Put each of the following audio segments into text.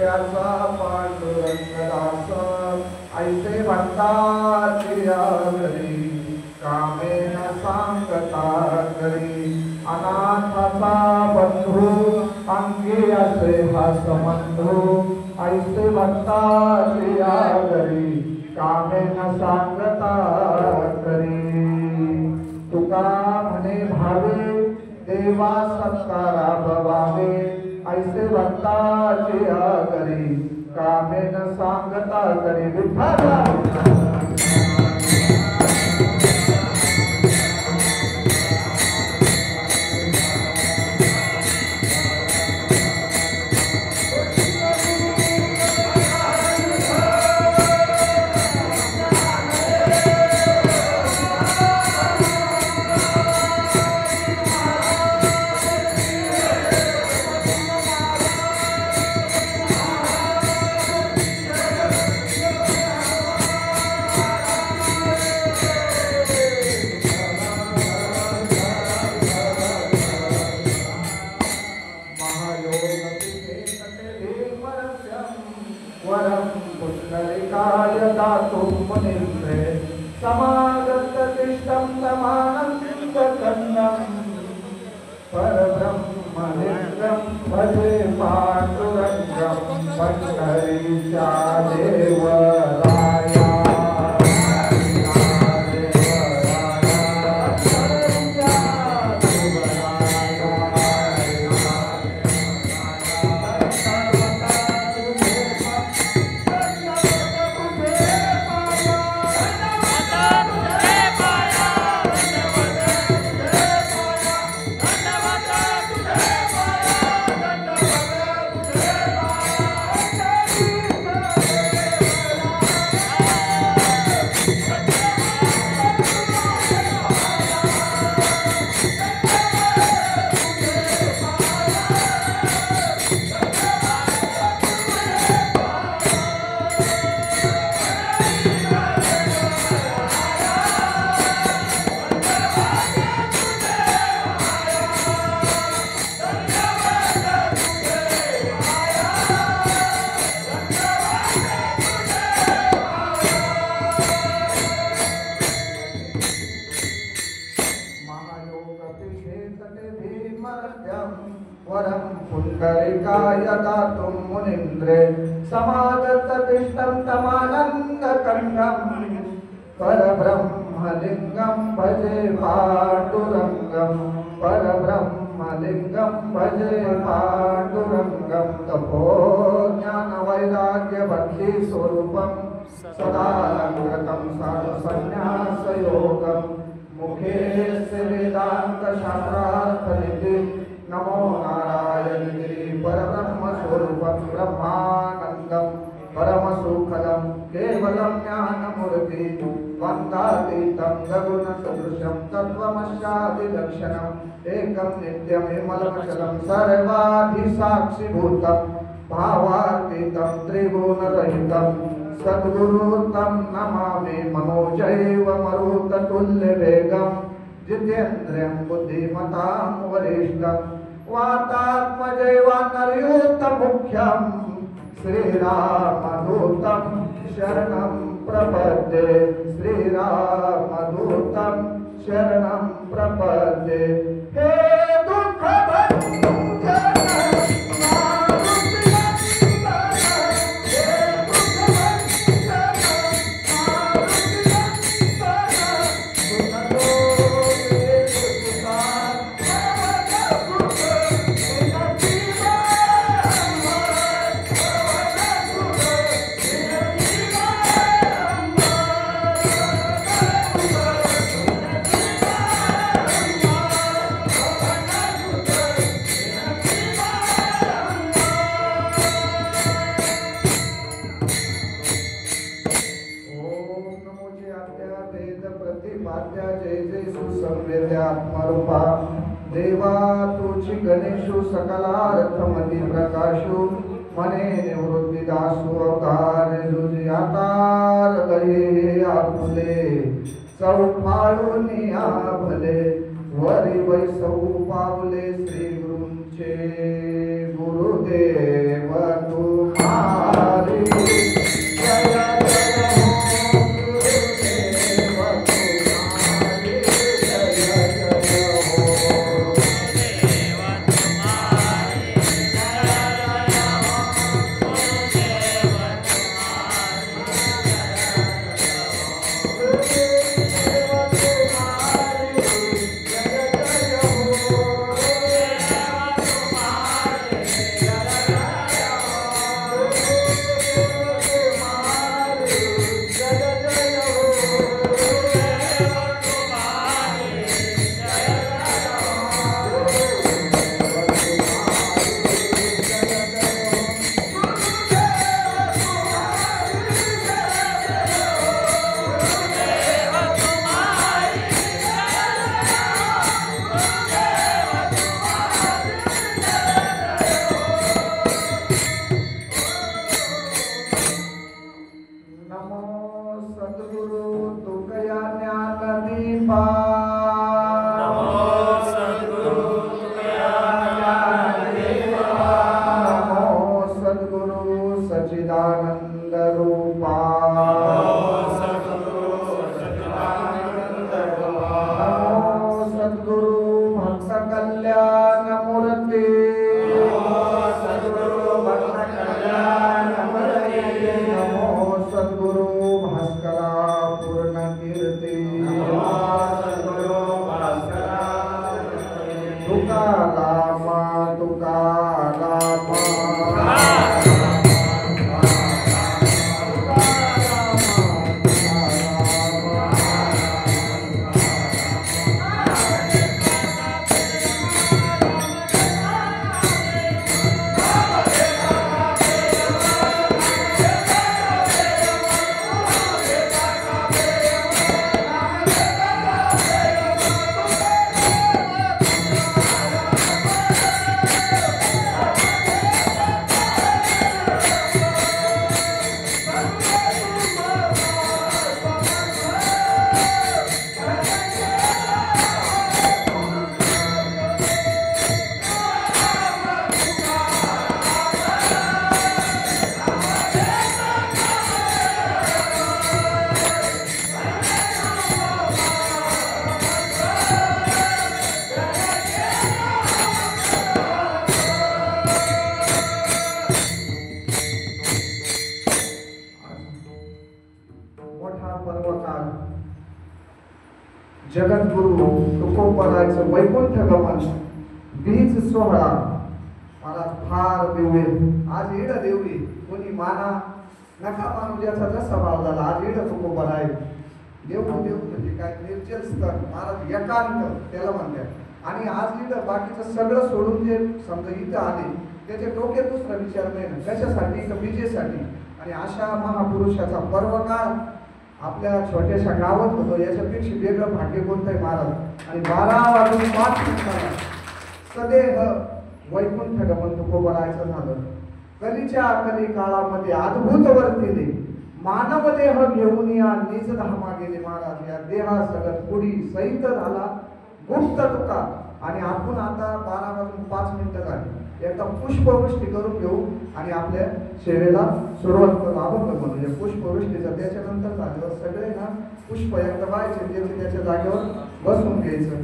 असा पांडुरंगदास ऐसे म्हणतात या घरी कामेन सांगता करी अनाथाचा बंधू अंगी असे हा संबंधू ऐसे म्हणतात या घरी कामेन सांगता करी तुका म्हणे भावे देवा सत्कारा भवावे ऐसे म्हणतात या घरी कामेन सांगता करी विठ्ठल वरं पुण्डलिकाय दातुं मुनिन्द्रे समागततिष्ठं समानन्दकन्दं परब्रह्मनित्यं भजे पाण्डुरङ्गं पण्डरीशा देवराया वरं पुण्डरीकाय दातुं मुनीन्द्रे समागततिष्ठं तमानन्दकण्डं परब्रह्मलिङ्गं भजे पाण्डुरङ्गं परब्रह्मलिङ्गं भजे पाण्डुरङ्गं तपो ज्ञानवैराग्यभक्ति स्वरूपं सदा कृतं साधुसन्न्यासयोगं मुखे वेदान्तशास्त्रार्थनिधि नमो नारायण गिरि परब्रह्म स्वरूपं ब्रह्मानन्दं परमसुखदं केवलं ज्ञानमूर्ति वन्दातीतं गगनसदृशं तत्त्वमस्यादिलक्षणम् एकं नित्यं विमलमचलं सर्वाधिसाक्षिभूतं भावातीतं त्रिगुणरहितं सद्गुरुं नमामि मनोजैव मरुततुल्यवेगं जितेन्द्रियं बुद्धिमतां वरिष्ठं वातात्मजैवानर्युत्तमुख्यं श्रीरामदूतं शरणं प्रपद्ये श्रीरामदूतं शरणं प्रपद्ये हे दुःखभञ्जन आत्मरूपा देवा तुझी गणेशु सकलार्थमती प्रकाशु मने निवृत्ती दासु अवतार तुझी आकार गये आपुले चौफाळूनी भले वरी वैसौ पावले श्री गुरुंचे गुरुदेव तुम्हा कृपा नमो सद्गुरु सच्चिदानंद रूपा नमो सद्गुरु भक्त कल्याण मूर्ती नमो सद्गुरु भास्करा पूर्ण कीर्ती तुका लामा जगद्गुरु तुकोबरायचं वैकुंठ गमन बीज सोहळा महाराज फार देवे आज येड देवी कोणी माना नका मानू ज्याचा जसा भाव झाला आज येड तुकोबराय देव म्हणजे काय निर्जल स्तर महाराज एकांत त्याला म्हणतात आणि आज येड बाकीचं सगळं सोडून जे समजा इथं आले त्याचे डोक्यात दुसरा विचार नाही ना कशासाठी तर विजेसाठी आणि अशा महापुरुषाचा पर्वकाळ आपल्या छोट्याशा गावात होतो याच्यापेक्षा वेगळं भाग्य कोणतं आहे महाराज आणि 12:05 सदैव वैकुंठ गमन तुकोबरायचं झालं कलीच्या कली काळामध्ये अद्भुत वर्तिले मानव देह घेऊन या निज धामा गेले महाराज या देहा सगळं पुढी सहित झाला गुप्त तुका आणि आपण आता 12:05 झाली एकदा पुष्पवृष्टी करून घेऊ आणि आपल्या सेवेला सुरुवात करू अभंग म्हणजे पुष्पवृष्टीचा त्याच्यानंतर झाल्यावर सगळे ना पुष्प एकदा व्हायचे त्याच्या जागेवर बसून घ्यायचं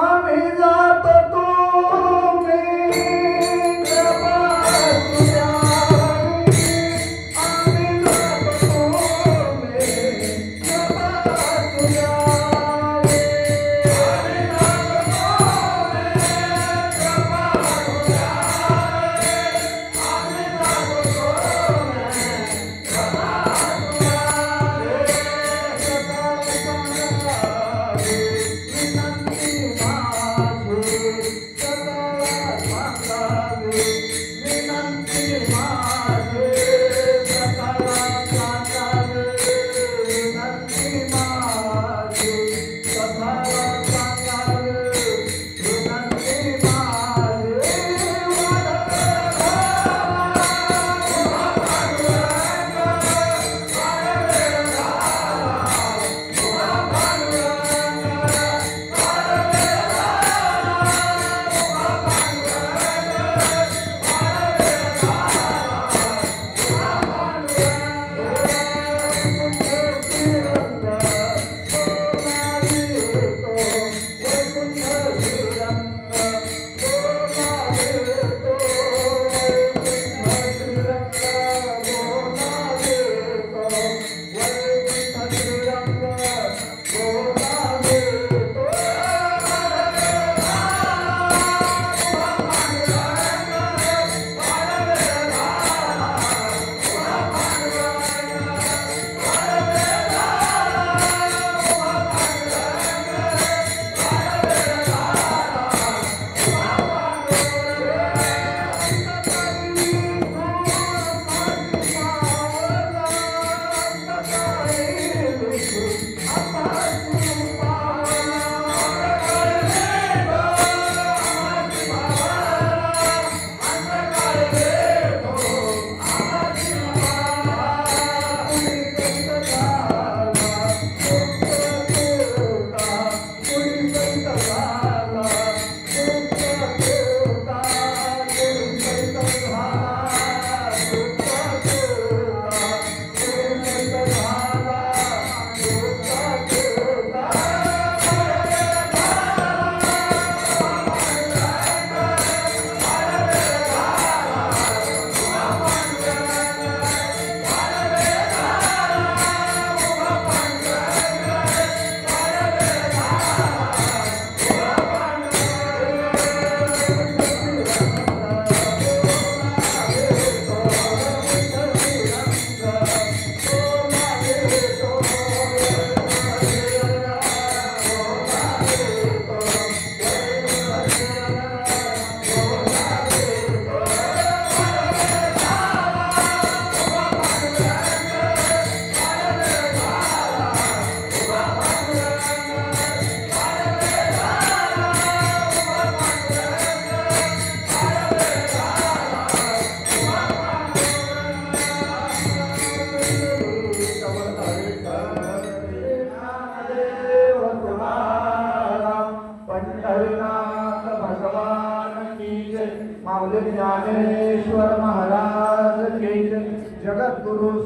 आम्ही जातो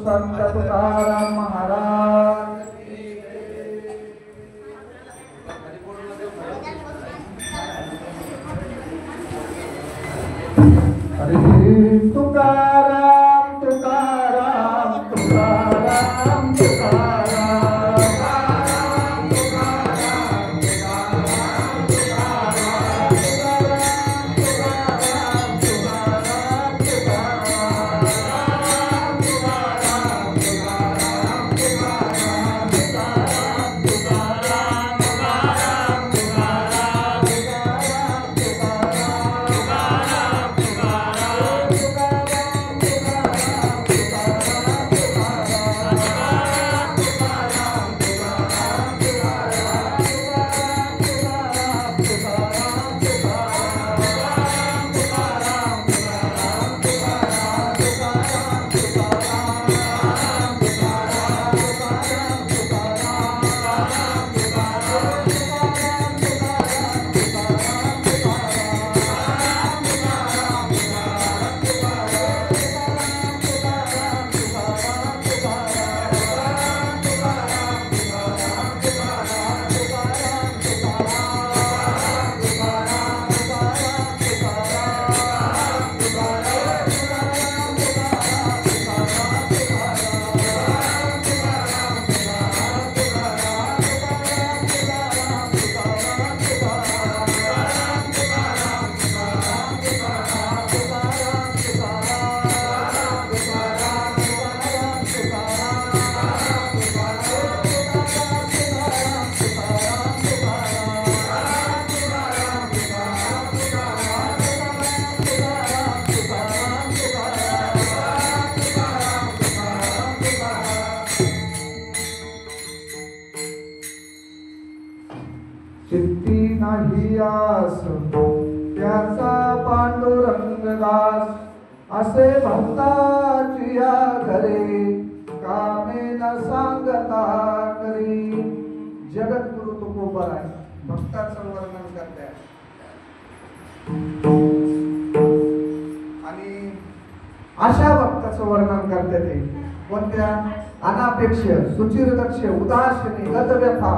संत तुकाराम महाराज की जय. हरी तुकाराम तुकाराम तुकाराम तुकाराम. चित्ती नाही आस त्याचा पांडुरंग दास असे भक्ताची या घरे कामे न सांगता करी. जगद्गुरु तुकोबर आहे भक्ताचं वर्णन करते आणि अशा भक्ताचं वर्णन करते ते कोणत्या अनापेक्ष सुचिरदक्ष उदासीन गतव्यथा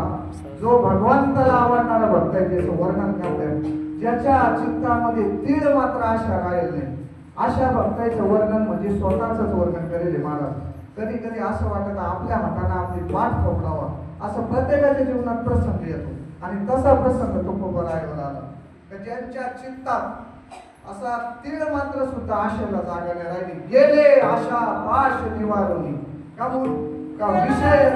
जो भगवंताला आवडणारा भक्त आहे त्याचं वर्णन करतात. ज्याच्या चित्तामध्ये तीळ मात्र आशा राहील नाही अशा भक्ताचं वर्णन म्हणजे स्वतःच वर्णन करेल महाराज. कधी कधी असं वाटतं आपल्या हाताने आपली पाठ ठोकरावा असं प्रत्येकाच्या जीवनात प्रसंग येतो आणि तसा प्रसंग तुकोबरायवर आला तर ज्यांच्या चित्तात असा तीळ मात्र सुद्धा आशेला जागा नाही राहिली गेले आशा पाश निवारणी का विषय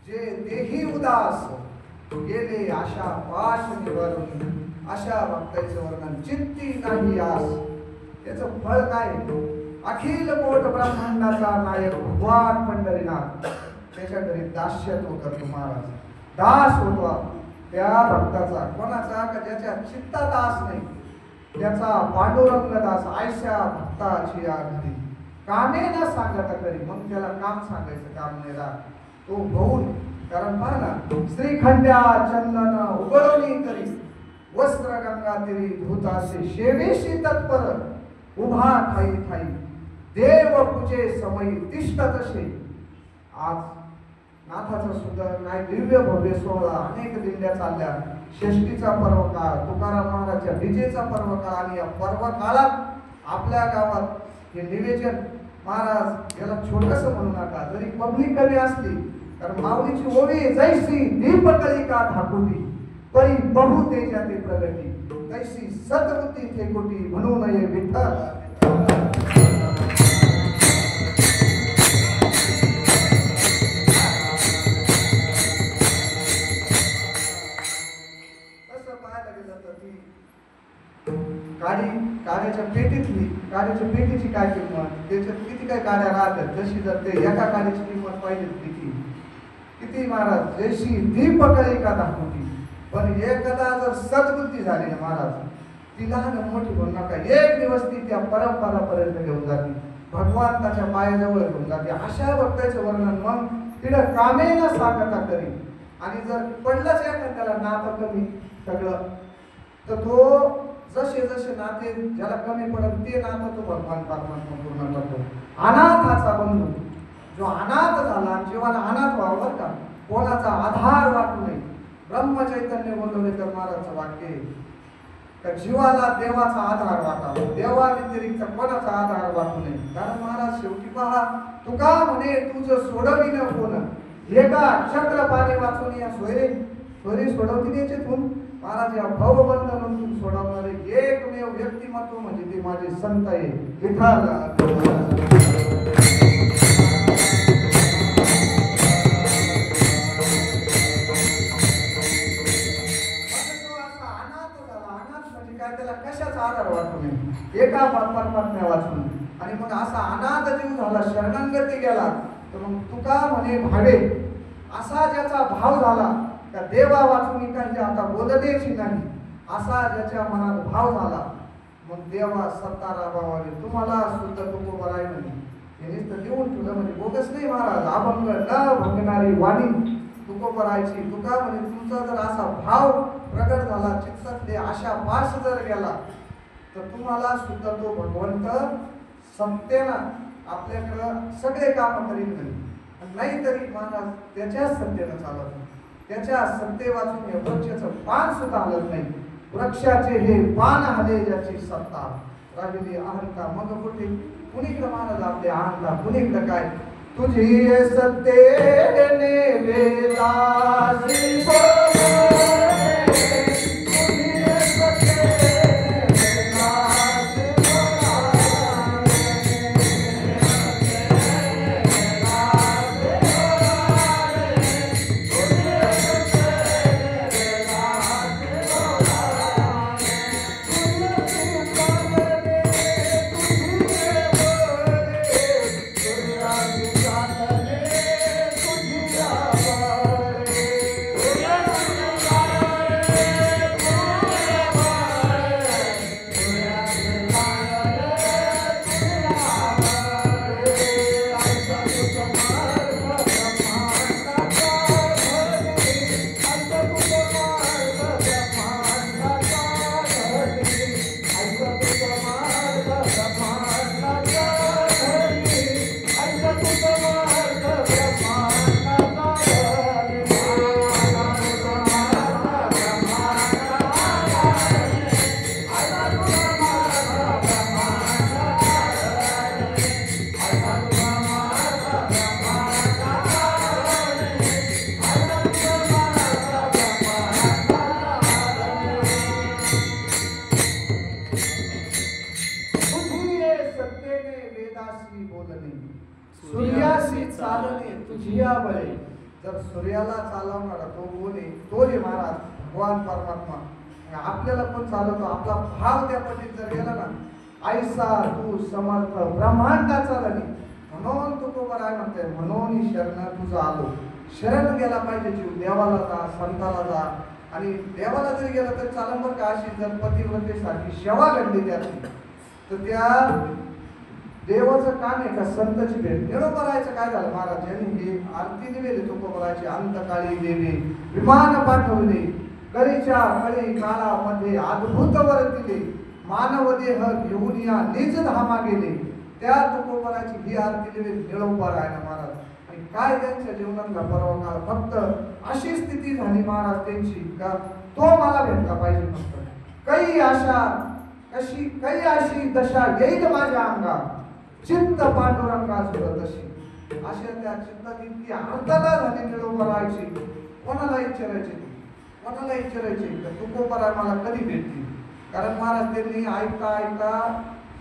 जे देही उदास गेले आशा पाश निवारून अशा भक्ताचं वर्णन चित्ती नाही आस. त्याचं फळ काय अखिल कोट ब्रह्मांडाचा नायक भगवान पंढरीनाथ त्याच्या घरी दास्यत्व करतो महाराज. दास होतो त्या भक्ताचा कोणाचा का ज्याच्या चित्तात दास नाही त्याचा पांडुरंग दास आयशा भक्ताची या घरी कामे न सांगता करी. मग त्याला काम सांगायचं काम नाही राहत तो भवून कारण पहा ना श्रीखंड्या चंदन उबळवणी करी वस्त्र गंगा तिरी धुतासे शेवेशी तत्पर उभा ठाई ठाई देव पूजे समयी तिष्ठ तसे. आज नाथाचा सुद्धा काय दिव्य भव्य सोहळा अनेक दिंड्या चालल्या. षष्टीचा पर्व काळ तुकाराम महाराजच्या विजेचा पर्व काळ आणि या पर्व काळात आपल्या गावात हे निवेदन महाराज याला छोटस म्हणू नका, जरी पब्लिक कमी असली, कारण माऊलीची ओवी जैसी दीपकलिका ठाकुटी परी बहु तेजाती प्रगती तैसी सद्बुद्धी ठेकोटी म्हणू नये विठ्ठल. काड्याच्या पेटीची काय किंमत, त्याच्यात किती काय काड्या राहतात, तशी जर ते एका काड्याची किंमत पाहिजे किती महाराज जशी दीपकलिका दाखवती. पण एकदा जर सद्बुद्धी झाली ना महाराज, ती लहान मोठी म्हणू नका, एक दिवस ती त्या परंपरापर्यंत घेऊन जाते, भगवंताच्या पायाजवळ घेऊन जाते. अशा भक्ताचं वर्णन मग तिला कामेना साकता करी. आणि जर पडलंच एखाद्याला नातं कमी सगळं, तर तो जसे जसे नाते ज्याला कमी पडत ते नातं तो भगवान परमात्मा पूर्ण करतो. अनाथाचा बंधू जो अनाथ झाला, जीवाला अनाथ व्हावं का, कोणाचा आधार वाटू नये. ब्रह्मचैतन्य बोलवलेकर महाराजचं वाक्य तर जीवाला देवाचा आधार वाटावा, देवा व्यतिरिक्त कोणाचा आधार वाटू नये. कारण महाराज शेवटी पहा, तुका म्हणे तुझं सोडविन कोण, हे का चक्र पाणी वाचून या सोयरे सोडवतील याच्यातून. महाराज या भवबंधनातून सोडवणारे एकमेव व्यक्तिमत्व म्हणजे ते माझे संत आहे विठ्ठल. त्याला कशाचा आधार वाटू नये, एका परमात्म्या वाचून. आणि मग असा अनाथ जीव झाला, शरणागती गेला, तर मग तुका म्हणे भावे, असा ज्याचा भाव झाला त्या देवा वाचून काही आता बोलण्याची नाही, असा ज्याच्या मनात भाव झाला, मग देवा सत्ता राबावावी. तुम्हाला सुद्धा तुकोबा आहे म्हणे, हे नुसतं लिहून ठेवलं म्हणजे बोगस नाही महाराज. अभंग न भंगणारी वाणी तुकोबा राहायची. तुका म्हणे तुमचा जर असा भाव प्रगट झाला चित्तातले, आशा पास जर गेला, तर तुम्हाला सुद्धा तो भगवंत सत्तेनं आपल्याकडं सगळे काम करीत नाही तरी महाराज त्याच्या सत्तेनं चालत, त्याच्या सत्ते वाचून या वृक्षाचं पान सुद्धा हलत नाही. वृक्षाचे हे पान हले ज्याची सत्ता, राहिली अहंता मग कुठे. कुणीकडे महाराज आपले अहंता, कुणीकडे काय. तुझी सत्तेने वेदासी सूर्याशी चालणे तुझिया बळे. जर सूर्याला चालवणारा तो कोण आहे, तो जे महाराज भगवान परमात्मा. आपल्याला कोण चालवतो, आपला भाव त्या पटीत जर गेला ना, ऐसा तू समर्थ ब्रह्मांडाचा रणी. म्हणून तू तो बरा म्हणते, म्हणून शरण तुझा आलो. शरण गेला पाहिजे जीव, देवाला जा, संताला जा. आणि देवाला जरी गेला तर चालम बरं का. अशी जर पतिव्रतेसारखी सेवा घडली त्याची, तर त्या देवाचं काम आहे का संताची भेट. निरोपरायचं काय झालं महाराज यांनी हे आरती दिलेली तुकोबराची. अंतकाळी देवी विमान पाठवले, कळीच्या कळी काळामध्ये अद्भुत वर दिले, मानव देह घेऊन या निज धामा गेले. त्या तुकोबराची ही आरती दिली निरोपरायला महाराज. आणि काय त्यांच्या जीवनातला परवा काळ, फक्त अशी स्थिती झाली महाराज त्यांची का तो मला भेटला पाहिजे. फक्त काही आशा, काही अशी दशा येईल माझ्या अंगात, चित्त पांडुरंगा तशी अशा त्या चित्तात इतकी आर्तता झाली निळोबरायची. कोणाला विचारायची तर तुकोबराय मला कधी भेटतील. कारण महाराज त्यांनी ऐकता ऐकता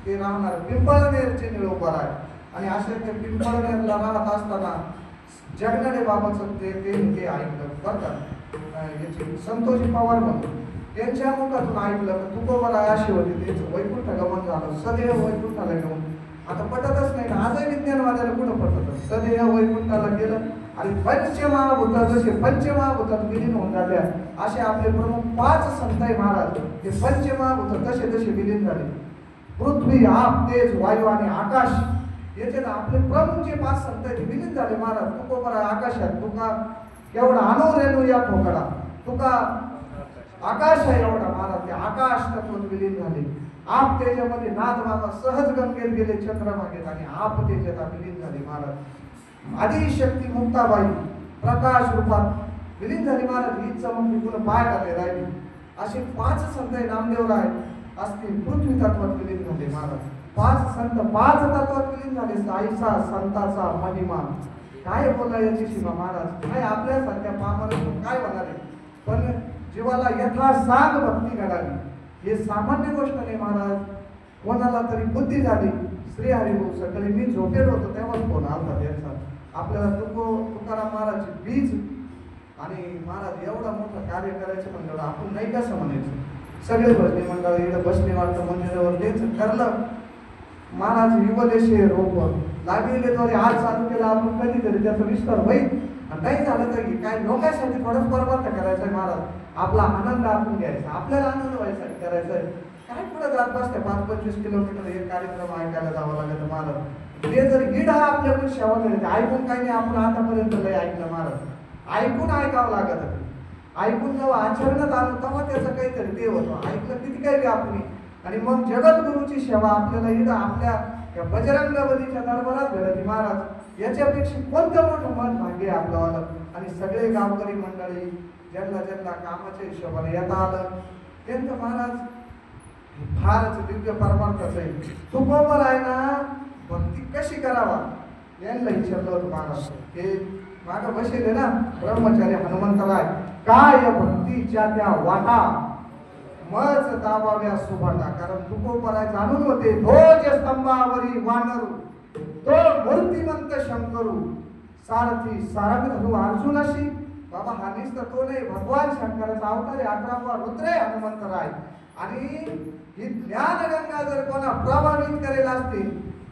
ते राहणार पिंपळनेरचे निळोबराय. आणि अशा ते पिंपळनेरला राहत असताना जगनाडे बाबाचं ते ऐकलं बरं का. याची संतोषी पवार म्हणून त्यांच्या मुखातून ऐकलं की तुकोबराय अशी होती, त्यांचं वैकुंठ गमन झालं, सदैव वैकुंठाला गमन. आता पटतच नाही ना, आजही विज्ञानवाद्याला कुठं पटत. सदैव वैकुंठाला गेलं आणि पंचमहाभूतात जसे पंचमहाभूतात विलीन होऊन झाल्या असे आपले प्रमुख 5 संत आहे महाराज. ते पंचमहाभूत तसे विलीन झाले. पृथ्वी, आप, तेज, वायू आणि आकाश याच्यात आपले प्रमुख जे 5 संत आहेत विलीन झाले महाराज. तुकोबराय आकाशात, तुका एवढा अणुरेणू या ठोकळा, तुका आकाश आहे एवढा महाराज. ते आकाश तत्व विलीन झाले. आप तेजामध्ये नाथ बाबा सहज गंगेत गेले चंद्रभागेत आणि आप तेजात विलीन झाले महाराज. आदिशक्ती मुक्ताबाई प्रकाश रूपात विलीन झाली महाराज. ही चमक पुन्हा पाय टाकले राहिली. असे 5 संत नामदेवराय असतील पृथ्वी तत्वात विलीन झाले महाराज. 5 संत 5 तत्वात विलीन झाले. साईचा संताचा महिमा काय बोलायची सीमा महाराज. काय आपल्यासारख्या पामरातून काय होणार आहे. पण जीवाला यथासांग भक्ती घडावी हे सामान्य गोष्ट नाही महाराज. कोणाला तरी बुद्धी झाली. श्री हरिभाऊ सकाळी मी झोपेत होतो तेव्हाच फोन आलता त्यांचा. आपल्याला तुकाराम महाराजचे बीज आणि महाराज एवढा मोठं कार्य करायचं म्हणलं आपण नाही कसं म्हणायचं. सगळे भजनी मंडळ इकडे बसले वाटतं मंदिरावर त्यांचं ठरलं. महाराज विवलेशे रोप लागलेले द्वारे आज चालू केला आपण कधीतरी त्याचा विस्तार होईल. नाही झालं तर काय लोकांसाठी थोडं परमार्थ करायचंय महाराज. आपला आनंद आपण घ्यायचा, आपल्याला आनंद व्हायसाठी करायचंय. काय पुढे जात बसते 5-25 किलोमीटर हे कार्यक्रम ऐकायला जावं लागतं महाराज. ते जर गीड हा आपल्याकडून सेवा करायची. ऐकून काही नाही आपण आतापर्यंत लय ऐकलं महाराज. ऐकून ऐकावं लागत. ऐकून जेव्हा आचरणात आलं तेव्हा त्याचं काहीतरी ते होतं. ऐकलं किती काही आपण. आणि मग जगद्गुरूची सेवा आपल्याला इथं आपल्या बजरंगबलीच्या दरबारात घडते महाराज. याच्यापेक्षा कोणतं मोठं मन भाग्य आपलं. आणि सगळे गावकरी मंडळी ज्यांना कामाच्या हिशोबाने येता आलं त्यांचं महाराज फारच दिव्य परमार्थच आहे. तुकोबराय ना भक्ती कशी करावा यांना विचारलं होतं महाराज. हे मागं बसले ना ब्रह्मचारी हनुमंतराय. काय भक्तीच्या त्या वाटा मज दाबाव्या सुभाटा. कारण तुकोबराय जाणून होते ध्वज स्तंभावरी वानरू तो मूर्तिमंत शंकरू सारथी सारंग धरू अर्जुनाशी. बाबा हा निस्तर तो नाही, भगवान शंकराचा अवतार आहे. 11वा रुद्र आहे हनुमंतराय. आणि ही ज्ञानगंगा जर कोणा प्रभावित करेल असते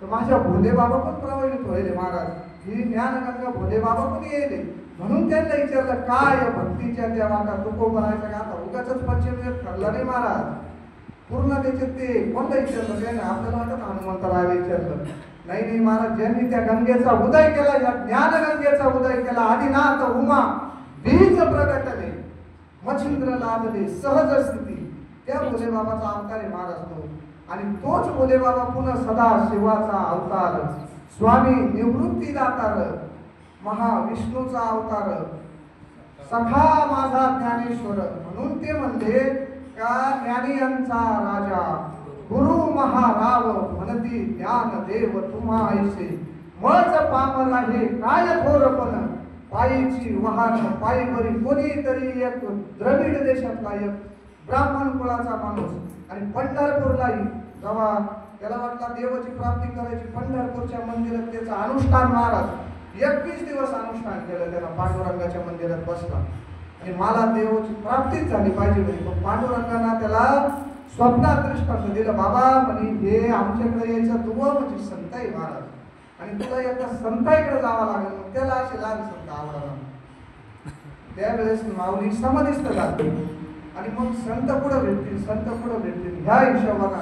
तर माझ्या भोले बाबा पण प्रभावित होईल महाराज. ही ज्ञानगंगा भोले बाबा पण येईल. म्हणून त्यांना विचारलं काय भक्तीच्या त्या वाटा तुकोबरायचा गाथा. उगाच पंचमेव ठरला नाही महाराज. पूर्ण त्याच्यात ते कोणता विचारलं त्याने आपल्याला वाटत हनुमंतरायला विचारलं. नाही महाराज ज्यांनी त्या गंगेचा उदय केला, या ज्ञानगंगेचा उदय केला. आदिनाथ उमा बीज प्रगटले मच्छिंद्र लाभले सहज स्थिती. त्या भोले बाबाचा अवतार आहे महाराज तो. आणि तोच भोले बाबा पुन्हा सदा शिवाचा अवतार, स्वामी निवृत्ती दातार, महाविष्णूचा अवतार, सखा माझा ज्ञानेश्वर. म्हणून ते म्हणले का ज्ञानियांचा राजा गुरु महाराव म्हणती ज्ञान देव तुम्हा ऐसे. मज पामर आहे काय थोरपण पायीची वाहन पायीवरी कोणीतरी एक द्रविड देशातला एक ब्राह्मण कुळाचा माणूस. आणि पंढरपूरलाही जेव्हा त्याला वाटला देवाची प्राप्ती करायची पंढरपूरच्या मंदिरात त्याचं अनुष्ठान महाराज 21 दिवस अनुष्ठान केलं. त्याला पांडुरंगाच्या मंदिरात बसला आणि मला देवाची प्राप्तीच झाली पाहिजे म्हणे. पण पांडुरंगाने त्याला स्वप्नात दृष्टांत दिलं. बाबा म्हणे हे आमच्याकडे यायचं तू म्हणजे संत आहे महाराज आणि तुला एका संताईकडे जावं लागेल. मग त्याला असे लहान संत आवडला. त्यावेळेस माऊली समाधिस्थ झाली आणि मग संत पुढे भेटतील ह्या हिशोबाना.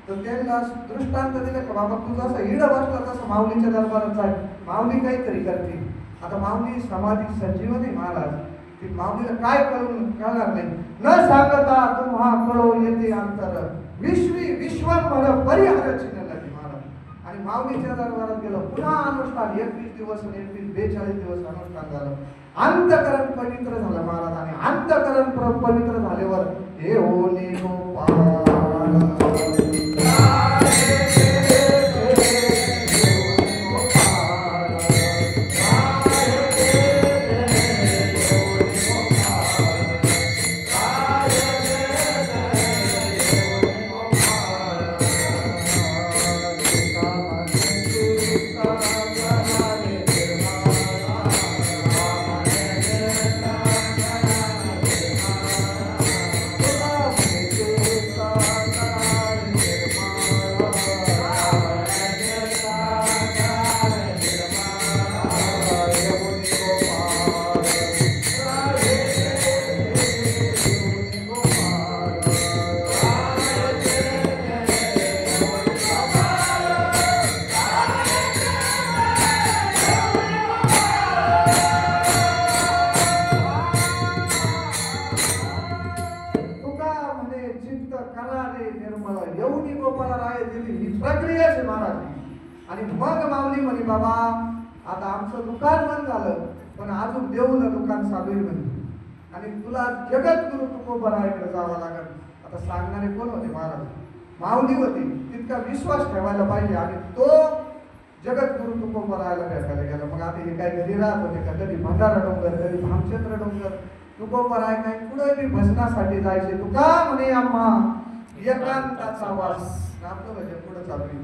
तर त्यांना दृष्टांत दिलं का बाबा तू जसा इड बसला तसं माऊलीच्या दरबारात जाय. माऊली काहीतरी करते. आता माऊली समाधी संजीवनी महाराज. ती माऊलीला काय कळणार नाही. न सांगता तुम्हा कळो येते अंतर विश्वंभर परिहार चिन्ह लागली महाराज. आणि माऊलीच्या दरबारात गेलं. पुन्हा अनुष्ठान 21 दिवस आणि 42 दिवस अनुष्ठान झालं. अंतकरण पवित्र झालं महाराज. आणि अंतकरण पवित्र झाल्यावर हे ओले गोपाळ म्हणे बाबा आता आमचं दुकान बंद झालं पण अजून देऊन दुकान चालू आहे म्हणे आणि तुला जगद्गुरु तुकोबारायाकडे जावं लागेल. आता सांगणारे कोण होते महाराज? माऊली होती. तितका विश्वास ठेवायला पाहिजे आणि तो जगद्गुरु तुकोबारायाला भेटायला गेला. मग आता हे काय घरी राहत होते का? कधी भंडारा डोंगर, कधी भामचंद्र डोंगर. तुकोबाराय काय पुढे बी भजनासाठी जायचे. तुका म्हणे आम्हा एकांताचा वास. आपलं भजन पुढे चालू आहे.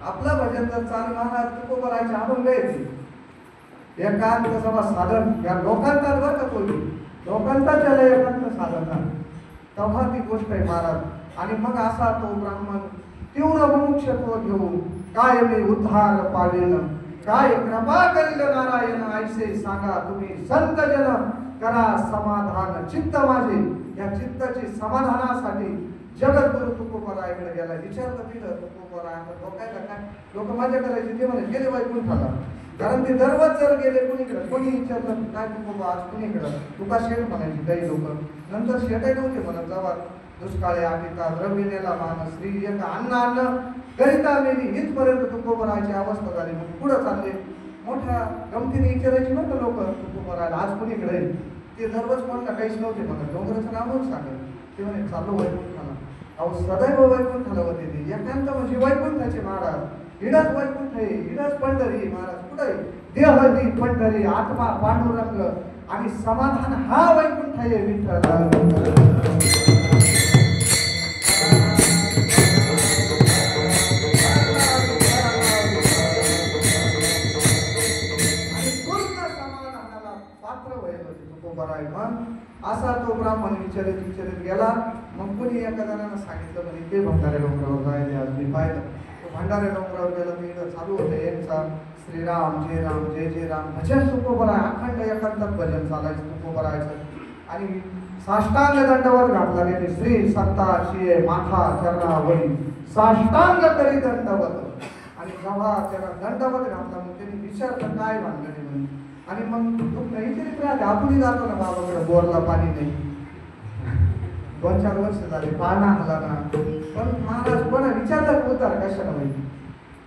आपलं भजन जर चालू महाराज तुकोबारायचे अभंग येते एकांत सभा साधन या लोकांतात बरं का कोणी लोकांतात त्याला एकांत साधन तेव्हा ती गोष्ट आहे महाराज. आणि मग असा तो ब्राह्मण तीव्र मुमुक्षत्व घेऊन काय मी उद्धार पावेल काय कृपा करील नारायण ऐसे सांगा तुम्ही संत जन करा समाधान चित्त माझे. या चित्ताची समाधानासाठी जगद्गुरु तुकोबारायाकडे गेला. विचारलं तिथं तुकोबाराय लोकांना काय लोक मजा करायची ते म्हणे गेले वैकुंठाला. कारण ते दररोज जर गेले कुणीकडे कोणी विचारलं काय तुकोबा आज कुणीकडं तुका शेठ म्हणायची काही लोक. नंतर शेठही नव्हते म्हणत जेव्हा दुष्काळे आटिता द्रविणेला मान श्री एक अन्न अन्न करिता मेली इथपर्यंत तुकोबारायची अवस्था झाली. मग पुढं चालले मोठ्या गमतीने विचारायची म्हणतं लोक तुकोबारायला आज कुणीकडे. ते दररोज म्हणता काहीच नव्हते म्हणत डोंगराचं नावच सांगत. ते म्हणे चालू वैकुंठाला. अहो सदैव वैकुंठाला होते ते. एकांत म्हणजे वैकुंठाचे महाराज. हिडच वैकुंठ आहे हिडच पंढरी महाराज. कुठे देहदी पंढरी आत्मा पांडुरंग आणि समाधान हा वैकुंठ आहे विठ्ठल. असा तो ब्राह्मण विचारित गेला. मग कोणी एका जणांना सांगितलं म्हणे ते भंडारे डोंगरावर जायचे. आज मी पाहिलं तो भंडारे डोंगरावर गेला तर चालू होतं यांचा श्रीराम जय राम भजन तुकोबाराय अखंड एकांतात भजन चालायचं तुकोबारायचं. आणि साष्टांग दंडवत घातला गेले श्री संता शिये माथा चरणावरी साष्टांग करी दंडवत. आणि जेव्हा त्याला दंडवत घातला मग त्यांनी विचारलं काय भानगड म्हणे. आणि मग विचारित राहते आपण जातो ना बाबाकडे बोरला पाणी नाही 2-4 वर्ष झाले पाना आला ना. पण महाराज कोणा विचारला उद्धार कशाला होईल?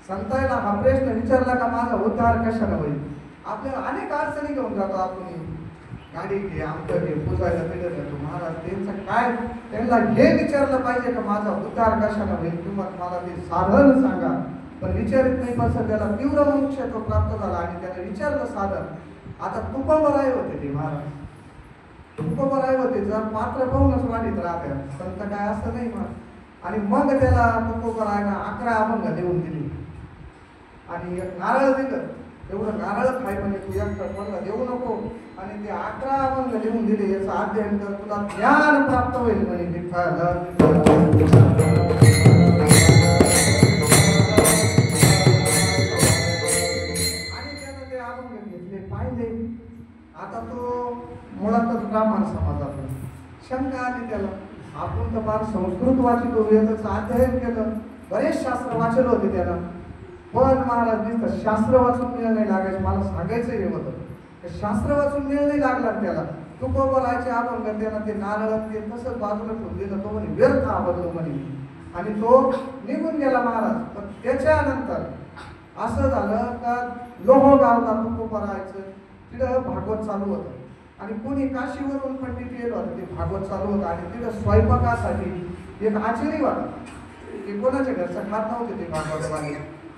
संतांना हा प्रश्न विचारला का माझा उद्धार कशाला होईल? आपल्याला अनेक अडचणी घेऊन जातो आपण. गाडी घे आमचं घे पुजायला पिढ देतो महाराज. त्यांचं काय त्यांना हे विचारलं पाहिजे का माझा उद्धार कशाला होईल? तुम्हाला मला ते साधन सांगा. पण विचारित नाही पण त्याला तीव्र मुमुक्षत्व प्राप्त झाला आणि त्याला विचारलं साधन. आता तुकोबाराय होते ते महाराज. तुकोबाराय होते जर पात्र पाहूनच वाढीत राहते संत काय असं नाही मग. आणि मग त्याला तुकोबारायनं 11 अभंग देऊन दिली आणि एक नारळ दिलं. एवढं नारळ खाय म्हणजे तू एकटं मला देऊ नको. आणि ते 11 अभंग देऊन दिले याचं अध्ययन कर तुला ज्ञान प्राप्त होईल म्हणे विठ्ठल. आता तो मुळातच ब्राह्मण समाजातला. शंका आली त्याला. आपण तर फार संस्कृत वाचितो वेदाचं अध्ययन केलं बरेच शास्त्र वाचले होते त्याला. पण महाराज दिसतं शास्त्र वाचून मिळ नाही लागायचं. मला सांगायचं हे होतं शास्त्र वाचून मिळ नाही लागला त्याला. तुकोबारायचे अभंग त्याला ते नारळ ते तसंच बाजूला ठेवून दिलं. तो म्हणे व्यर्थ अभंग म्हणे आणि तो निघून गेला महाराज. पण त्याच्यानंतर असं झालं का लोहगावला तुकोबारायचं तिथं भागवत चालू होतं आणि कोणी काशीवरून पंडित येत होतं ते भागवत चालू होतं. आणि तिथं स्वयंपाकासाठी एक आचारी होता. ते कोणाच्या घरचं खात नव्हते ते भागवतवाले.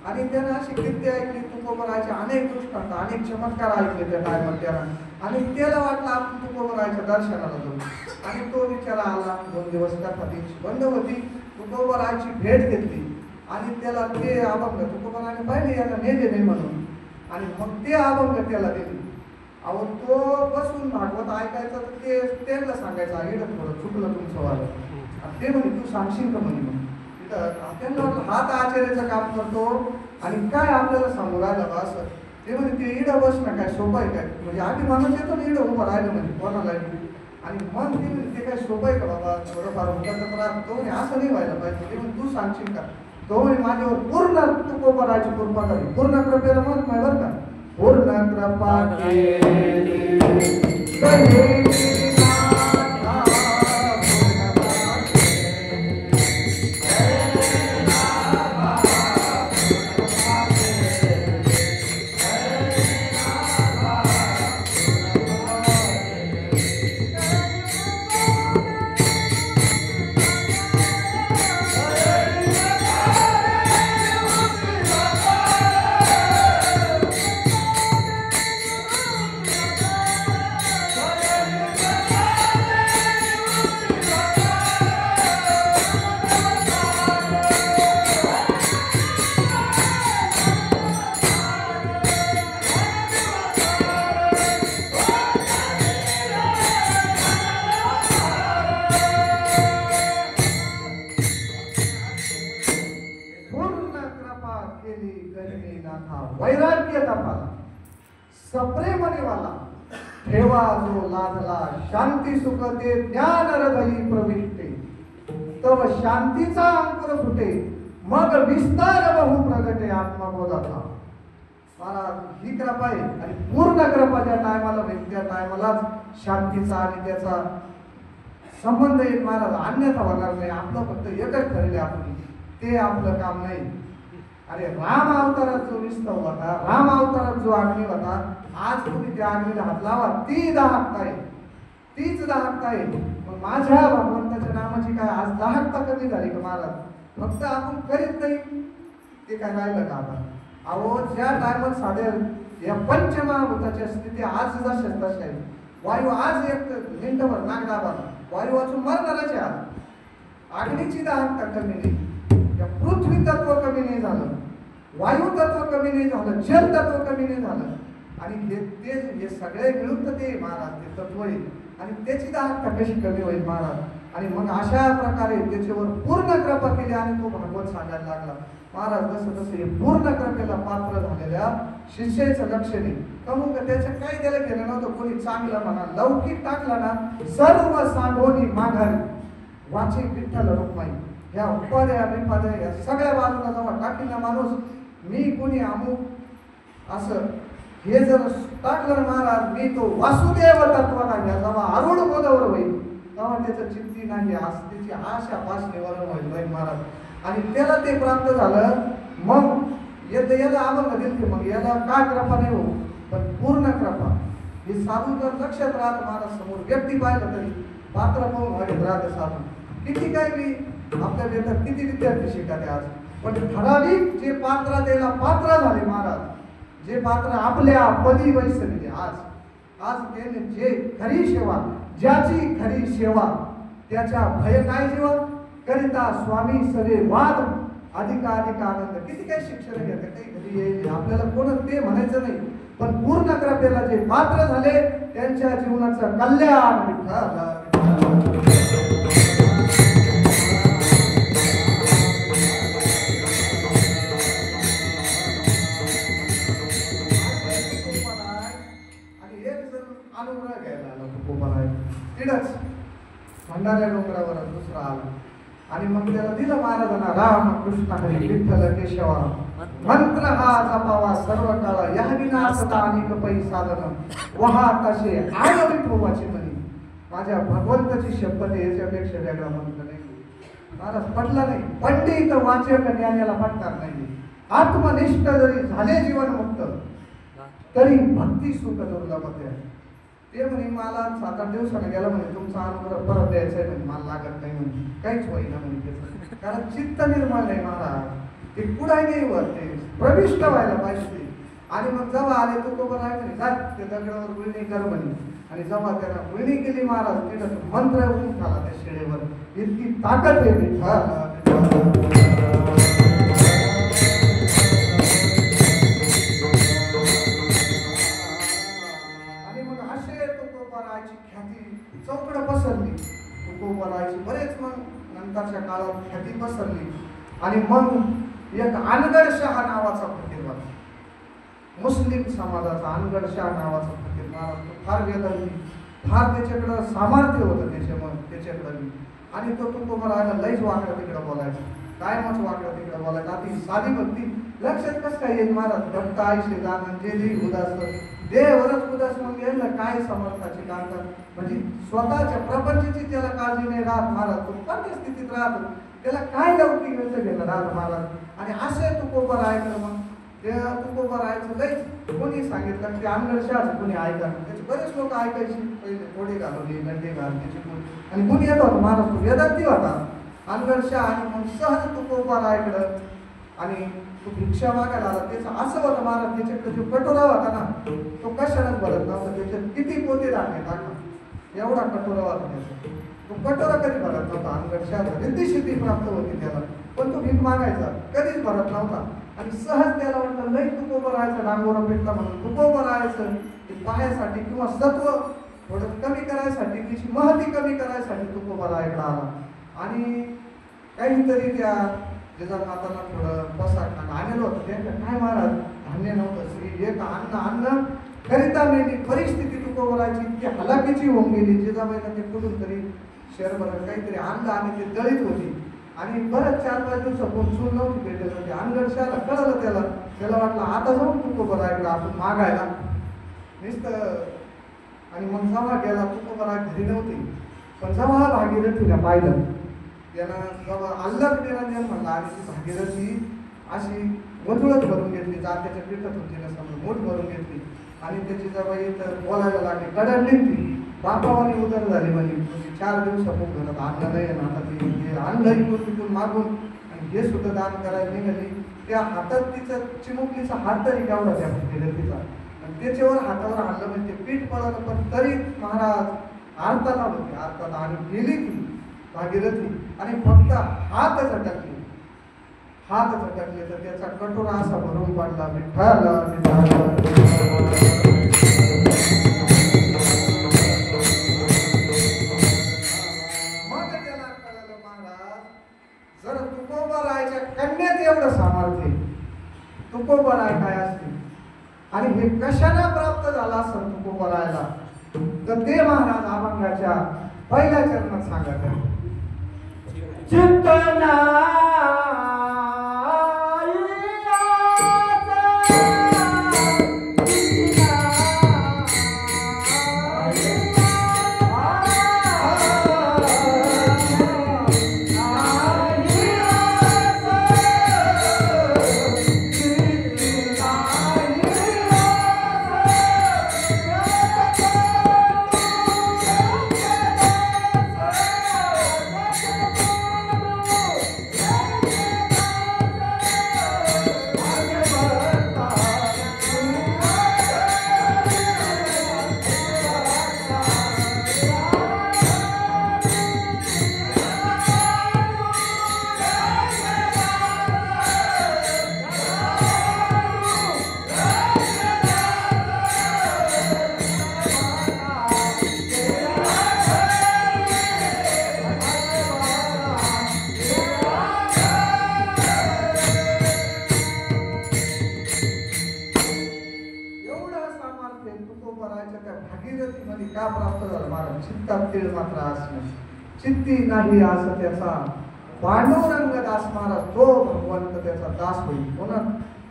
आणि त्यानं अशी कीर्ती ऐकली तुकोबारायचे अनेक दृष्टांत अनेक चमत्कार ऐकले त्या टायमात त्याला. आणि त्याला वाटलं आपण तुकोबारायच्या दर्शनाला जाऊ. आणि तो विचार आला. 2 दिवस कथा त्यांची बंद होती. तुकोबारायची भेट घेतली आणि त्याला ते अभंग तुकोबारायने पाहिले याला नेले नाही म्हणून. आणि मग ते अभंग त्याला दिले. अहो तो बसून भागवत ऐकायचं तर ते त्यांना सांगायचं इकडं थोडं चुकलं तुमचं वालं. ते म्हणे तू सांगशील का म्हणे. मग तिथं त्यांना वाटलं हा तर आचार्याचं काम करतो आणि काय आपल्याला सांगू राहिलं बा असं. ते म्हणे ते इडं बसणं काय सोपं आहे काय म्हणजे आधी माणूस येतो ना इडं उभं राहिलं म्हणजे कोणाला. आणि मग ते म्हणे ते काय सोपं आहे का बाबा थोडंफार उठत राहत. तो म्हणे असं नाही व्हायला पाहिजे. ते म्हणे तू सांगशील का. तो म्हणे माझ्यावर पूर्ण तुकोबारायची कृपा करी. पूर्ण कृपेला महत्व आहे बरं का. पूर्ण कृपा सप्रेमनेवाला ठेवा जो लादला शांती सुख ते ज्ञान हृदयी प्रविष्टे तव शांतीचा अंकुर फुटे मग विस्तार बहु प्रगटे आत्मबोधाचा. महाराज ही कृपा आहे आणि पूर्ण कृपा ज्या टायमाला होईल त्या टायमालाच शांतीचा आणि त्याचा संबंध येईल महाराज. अन्यथा होणार नाही. आपलं फक्त एकच ठरले आपण ते आपलं काम नाही. अरे राम अवतारात जो विस्तव होता, राम अवतारात जो अग्नी होता, आज तुम्ही त्या अग्नीला हात लावा ती दाहकता आहे, तीच दाहकता आहे. मग माझ्या भगवंताच्या नामाची काय आज दाहकता कमी झाली का महाराज? फक्त आपण करीत नाही ते काय राहिलं का आता? अहो ज्या टायमात साध्या या पंचमहाभूताच्या स्थिती आज जशाच तशा आहे. वायू आज एक मिनिटभर नाक दाबा वायू वाचून मरणारच आहे. आज अग्नीची दाहकता कमी नाही, या पृथ्वी तत्व कमी नाही झालं, वायू तत्व कमी नाही झालं, जल तत्व कमी नाही झालं. आणि हे सगळे मिळून तर ते महाराज ते तत्व आहे आणि त्याची दाहकता कशी कमी होईल महाराज? आणि मग अशा प्रकारे त्याच्यावर पूर्ण कृपा केली आणि तो भागवत सांगायला लागला. महाराज जसं तसं हे पूर्ण कृपेला पात्र झालेल्या शिष्याचं लक्ष नाही. कमून का त्याच्या काही त्याला केलं नव्हतं. कोणी चांगलं म्हणा लौकिक टाकला ना सर्व सांडोनी माघारी वाचे विठ्ठल रुक्माई ह्या उपाध्या बिपाध्या या सगळ्या बाजूला जेव्हा टाकीला माणूस मी कोणी अमुक असं हे जर टाकलं महाराज मी तो वासुदेव तत्वाला घ्या जेव्हा आरूढ पदावर होईल तेव्हा त्याचं चित्ती नाही त्याची आशा पासणीवर होईल महाराज. आणि त्याला ते प्राप्त झालं. मग याला आम्हाला दिल की मग याला काय कृपा नाही हो पण पूर्ण कृपा. हे साधू जर लक्षात राहत महाराज समोर व्यक्ती पाहिलं तरी पात्र पाहून वाढत राहते साधू. किती काय मी आपल्या वेळात किती विद्यार्थी शिकतात आज, पण ठराविक जे पात्र त्याला पात्र झाले महाराज, जे पात्र आपल्या पदी वैसले आज त्याने जे खरी सेवा ज्याची खरी सेवा त्याच्या भय काय जीवा करिता स्वामी सरे वाद अधिक आनंद. किती काही शिक्षण घेते काही घरी येईल आपल्याला कोण ते म्हणायचं नाही, पण पूर्ण कृपेला जे पात्र झाले त्यांच्या जीवनाचं कल्याण विठ्ठल. अनुग्रह घ्यायला आला तुकोबाला तिडच भंडाऱ्या डोंगरावर दुसरा आला आणि मग त्याला दिलं महाराजांना राम कृष्ण हरी विठ्ठल केशवा मंत्र हा जपावा सर्व काळा या विनाशता अनेक पै साधन वहा तसे आय विठोबाची म्हणी. माझ्या भगवंताची शपथ याच्यापेक्षा वेगळा मंत्र नाही महाराज. पटला नाही पंडित वाचक ज्ञानाला पटणार नाही. आत्मनिष्ठ जरी झाले जीवनमुक्त तरी भक्ती सुख दुर्लभ आहे. ते म्हणे मला 7-8 दिवसाने गेला म्हणे तुमचा अनुग्रह परत द्यायचा आहे म्हणे मला लागत नाही म्हणे काहीच होईना म्हणे त्याचं कारण चित्त निर्मळ नाही महाराज. ते पुढे नाही वर ते प्रविष्ट व्हायला पाहिजे. आणि मग जेव्हा आले तो बरं आहे म्हणे जा ते दगडावर गुळणी कर म्हणे. आणि जेव्हा त्याला गुळणी केली महाराज तिथं मंत्र उठून आला त्या शिळेवर. इतकी ताकद आहे चौकडं पसरली. तुकोबारायची बरेच मग नंतरच्या काळात ख्याती पसरली. आणि मग एक अनगड शाह नावाचा फकीर होता, मुस्लिम समाजाचा अनगड शाह नावाचा फकीर महाराज. तो फार वेदांती फार त्याच्याकडं सामर्थ्य होतं त्याच्याकडं. आणि तो तुकोबारायला लईच वाकडं तिकडं बोलायचा, कायमच वाकडं तिकडं बोलायचा. अति साधी भक्ती लक्षात कसं काय येईल महाराज. भक्त आयुष्य दान जे उदास देवरच उदास मग यायला काय समर्थाची काढतात म्हणजे स्वतःच्या प्रपंचाची त्याला काळजी नाही राहत महाराज. तो कोणत्या स्थितीत राहतो त्याला काय लौकिक गेलं राहत महाराज. आणि असे तुकोबारायचं मग ते तुकोबारायचं लई कोणी सांगितलं ते अनगडशाच कोणी ऐका त्याचे बरेच लोक ऐकायचे. पहिले थोडे घालवले गंडे घाल त्याचे आणि कोणी येत होता महाराज तो वेदांती होता अनगडशा. आणि मग सहज तुकोबारायकडं आणि तो भिक्षा मागायला आला. त्याचं असं होतं महाराज त्याच्याकडे जो कटोरा होता ना तो कशालाच भरत नव्हता. त्याच्यात किती पोते टाकले टाका एवढा कटोरा होता त्याचा. तो कटोरा कधी भरत नव्हता. अनगडशाला रिद्धी सिद्धी प्राप्त होती त्याला पण तो भीक मागायचा कधीच भरत नव्हता. आणि सहज त्याला वाटलं लई तुकोबारायचं डांगोरा पेटला म्हणून तुकोबारायचं पायासाठी किंवा सत्व थोडं कमी करायसाठी तिची महती कमी करायसाठी तुकोबारायकडे आला. आणि काहीतरी त्या जिजामाताला थोडं पसार आणलेलं होतं त्यांना काय महाराज धान्य नव्हतं. श्री एक अन्न करिता मेली परिस्थिती तुकोबराची इतकी हलाखीची होऊन गेली. जिजाबाईला ते कुठून तरी शहरभर काहीतरी आणलं आणि ते दळीत होती आणि बरंच 4-5 दिवसापूर्वी चूल नव्हती भेटत होती. अनगडशाला कळलं त्याला वाटलं आता जाऊन तुकोबराकडे आपण मागायला नुसतं. आणि मग जेव्हा गेला तुकोबरा घरी नव्हती, पण जेव्हा भागीरथीला पाहिलं त्यानं जेव्हा अल्लग निरंजन म्हणला आणि ती भागीरथी अशी मधुळच भरून घेतली, जात्याच्या पिठातून तिने समजा मूठ भरून घेतली आणि त्याची जबाई तर बोलायला लागली, कडडली ती बापावानी उदर झाली म्हणजे 4 दिवसापूर्वी घरात आणलं नाही ना आता ती आणलं इकडून तिथून मागून आणि हे सुद्धा दान करायला निघाली. त्या हातात तिचं चिमुकलीचा हात तरी केवढा त्या भागीरथीचा आणि त्याच्यावर हातावर आणलं म्हणजे ते पीठ पडलं, पण तरी महाराज आरताला होते आरतात आणि गेली ती भागीरथी आणि फक्त हात झटकले तर त्याचा कटोरा असा भरून पडला. मग त्याला कळलं महाराज जर तुकोबरायच्या कन्यात एवढं सामर्थ्य, तुकोबराय काय असते आणि हे कशाला प्राप्त झाला असं तुकोबरायला, तर ते महाराज अभंगाच्या पहिल्या चरणात सांगत आहे. चिंतना का प्राप्त झालं महाराज, चित्तात तीळ मात्र असणं, चित्ती नाही असं त्याचा पांडुरंग दास महाराज, तो भगवंत त्याचा दास होईल. म्हणून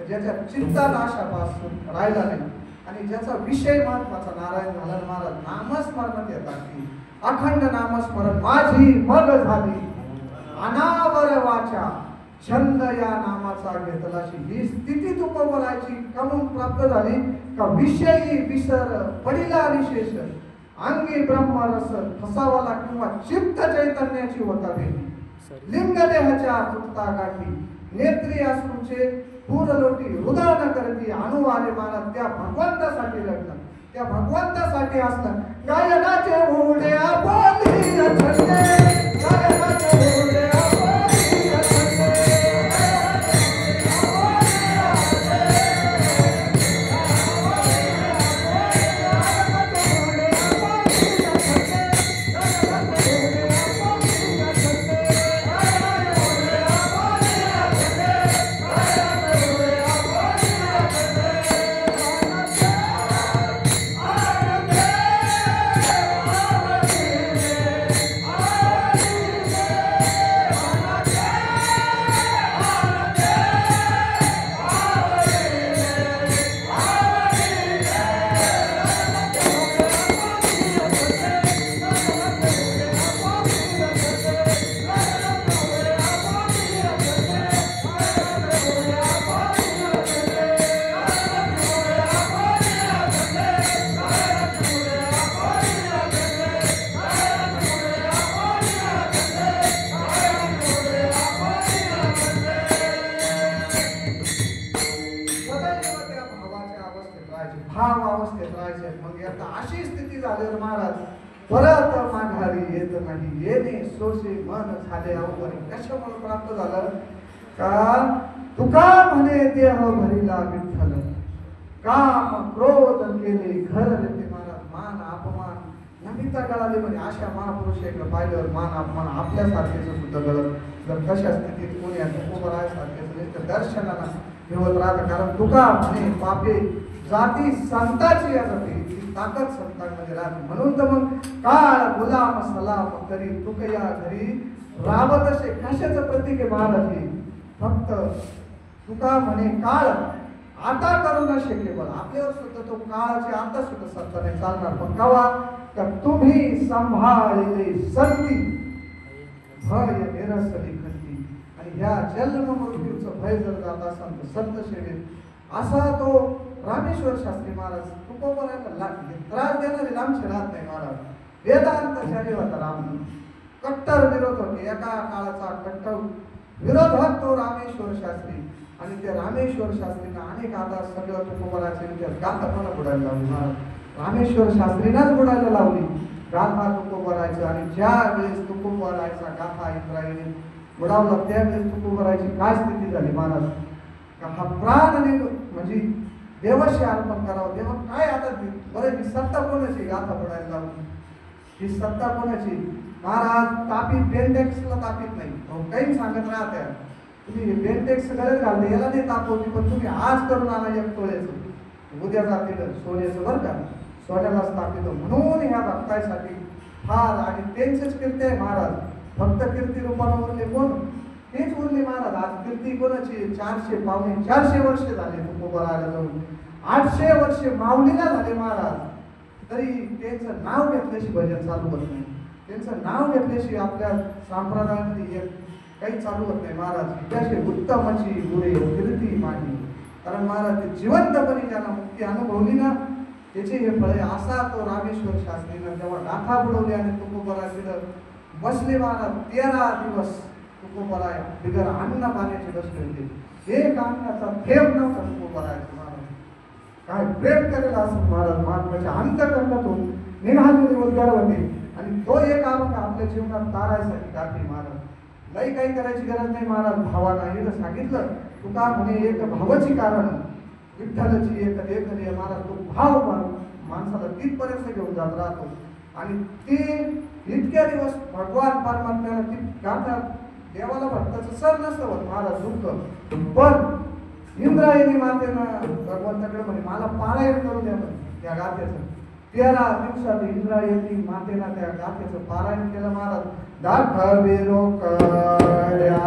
ज्याच्या चित्तात आशापासून राहिला नाही आणि ज्याचा विषय महत्वाचा नारायण झाला महाराज, नामस्मरणात येतात की अखंड नामस्मरण माझी मग झाली अनावर वाचा, छंद या नामाचा घेतलाशी. ही स्थिती तुकोबरायची कमून प्राप्त झाली का विषयी विसर पडिला विशेष, अंगी ब्रह्मरस फसावला किंवा चित्त चैतन्याची होता भेटी, लिंगदेहाच्या तुटता गाठी, नेत्री असूचे पूरलोटी हृदय न करती, अनुवारे मानत त्या भगवंतासाठी लढणं, त्या भगवंतासाठी असणं. गायनाचे उड्या बोली छंदे, गायनाचे उड्या बोली छंदे, भाव अवस्थेत राहायचे. मग आता अशी स्थिती झाली महाराज, परत माघारी येत नाही, येणे सोसे मन झाले अवघड. कशामुळे प्राप्त झालं का तुका म्हणे देह भरिला विठ्ठल, काम क्रोध केले घर रेते महाराज, मान अपमान नमिता गळाले म्हणे. अशा महापुरुषाकडे पाहिल्यावर मान अपमान आपल्यासारखेच सुद्धा गळत. जर कशा स्थितीत कोणी तुकोबरायसारखेच दर्शनाला ठेवत राहतं. कारण तुका म्हणे पापे जाती संताची असते ती ताकद संतांमध्ये राहते. म्हणून तर मग काळ गुलाम सलाम करी तुकया घरी राबत असे कशाचं प्रतीक आहे महाराज हे. फक्त तुका म्हणे काळ आता करू न शके बळ. आपल्यावर सुद्धा तो काळाचे आता सुद्धा सत्ताने चालणार. पण कवा तर तुम्ही सांभाळले संती भय निरसली खंती. आणि ह्या जन्म मृत्यूचं भय जर जात असाल तर संत सेवेत असा तो रामेश्वर शास्त्री महाराज तुकोबरायला त्रास देणारे लांबचे राहत नाही महाराज. वेदांताचार्य होता राम. कट्टर विरोध होते. एका काळाचा कट्टर विरोधक तो रामेश्वर शास्त्री. आणि त्या रामेश्वर शास्त्रींना अनेक आधार सगळं तुकोबराचे गाथा पण बुडायला लावली महाराज. रामेश्वर शास्त्रींनाच बुडायला लावली गाथा तुकोबरायचं. आणि ज्या वेळेस तुकोबरायचा गाथा इंद्रायणी बुडावला त्यावेळेस तुकोबरायची काय स्थिती झाली महाराज. हा प्राण म्हणजे देवाशी अर्पण करावं. तेव्हा काय आता बरं ही सत्ता कोणाची गाथा बुडायला लावली. ही सत्ता कोणाची महाराज. तापीत बेंटेक्सला तापीत नाही काही सांगत राहत्या तुम्ही बेंटेक्स गरज घालते याला नाही तापवली. पण तुम्ही आज करून आणा एक तोळ्याचं उद्या जातील सोन्याचं बरं का. सोन्यालाच तापीत म्हणून ह्या भक्तासाठी फार. आणि त्यांचेच कीर्ती आहे महाराज. फक्त कीर्ती रूपाला उरले कोण तेच उरले महाराज. आज कीर्ती कोणाची 400 पावणे 400 वर्ष झाले तुकोबरायला जाऊन. 800 वर्ष माऊलीला झाले महाराज. तरी त्यांचं नाव घेतल्याशी भजन चालू होत नाही. त्यांचं नाव घेतल्याशी आपल्या संप्रदायामध्ये एक काही चालू होत नाही महाराज. त्याशी उत्तमाची गुरे कीर्ती मांडली. कारण महाराज ते जिवंतपणे ज्यांना मुक्ती अनुभवली ना त्याचे हे फळे. असा तो रामेश्वर शास्त्रीनं जेव्हा गाथा बुडवली आणि तुकोबरायला बसले महाराज 13 दिवस तुकोबराय बिगर अन्न पाण्याचे बसले होते. एक अन्नाचा थेंब नव्हता तुकोबरायचा महाराज. काय प्रेम करेल असं महाराज महात्म्याच्या अंतकरणातून निघालेले उद्गार होते. आणि तो एक अभंग आपल्या जीवनात तारायसाठी गाठी महाराज. नाही काही करायची गरज नाही महाराज. भावाना हे सांगितलं तुका म्हणे एक भावाची कारण विठ्ठलाची एक लेखनी महाराज. तो भाव माणसाला तिथपर्यंत घेऊन जात राहतो. आणि ते इतक्या दिवस भगवान परमात्म्याला ती गाथा देवाला भक्ताचं सर नसतं होत महाराज दुःख. पण इंद्रायणी मातेनं भगवंताकडे म्हणे मला पारायण करू द्या म्हणे त्या गाथेचं. 13 दिवसात इंद्रायणी मातेनं त्या गाथेचं पारायण केलं महाराज. दाखवे रोकड्या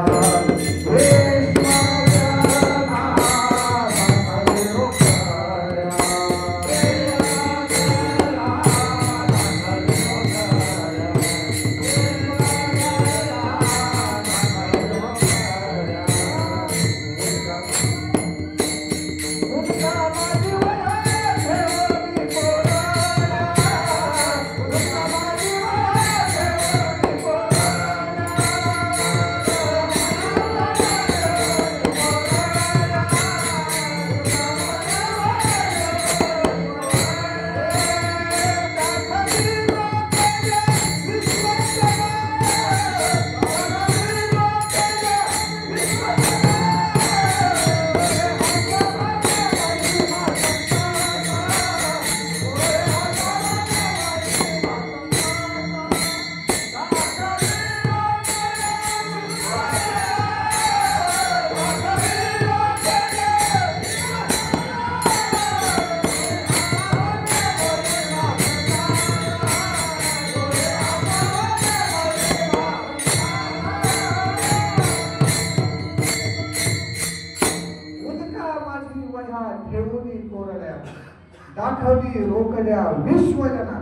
दाखवी रोकड्या विश्वजना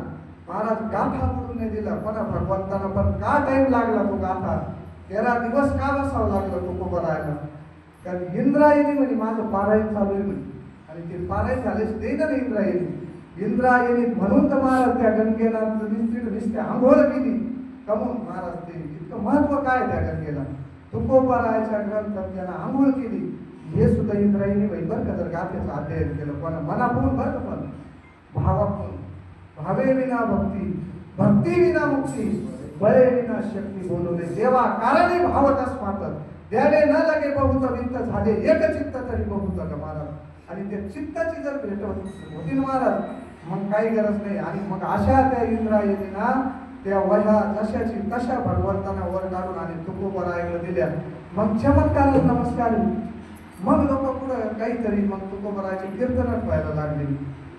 महाराज. गाथा बुडून नाही दिला पण भगवंताना. पण का टाइम लागला तो गाथा 13 दिवस का बसावं लागलं तुकोबरायला. कारण इंद्रायणी म्हणजे माझं पारायण चालू आहे म्हणे. आणि ते पारायण झालेच ते ना इंद्रायणी. इंद्रायणी म्हणून तर महाराज त्या गंगेला नुसते आंघोळ केली. कमून महाराज ते इतकं महत्व काय त्या गंगेला. तुकोबरायच्या ग्रंथात त्यांना आंघोळ केली. हे सुद्धा इंद्रायणी बाई बरं का. जर गाथेचं अध्ययन केलं पण मनापासून बरं का. पण भावातून भावे विना भक्ती भक्ती विना मुक्ती बळे विना शक्ती बोलवले देवा कारणे भावतच मात्र द्यावे न लगे बहुत विंत झाले एक चित्त तरी बहुत महाराज. आणि त्या चित्ताची जर भेट होती महाराज मग काही गरज नाही. आणि मग अशा त्या इंद्रायणींना त्या वह्या जशाची तशा भगवंतांना वर काढून आणि तुकोबरायला दिल्या. मग चमत्कार नमस्कार मग लोक पुढे काहीतरी मग तुकोबरायचे कीर्तन व्हायला लागले.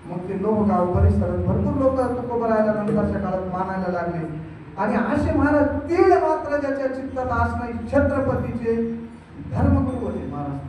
मग ते लोहगाव परिसरात भरपूर लोक तुकोबरायला नंतरच्या काळात मानायला लागले. आणि असे महाराज तीळ मात्र ज्याच्या चित्तात असणारे छत्रपतीचे धर्मगुरू होते महाराज.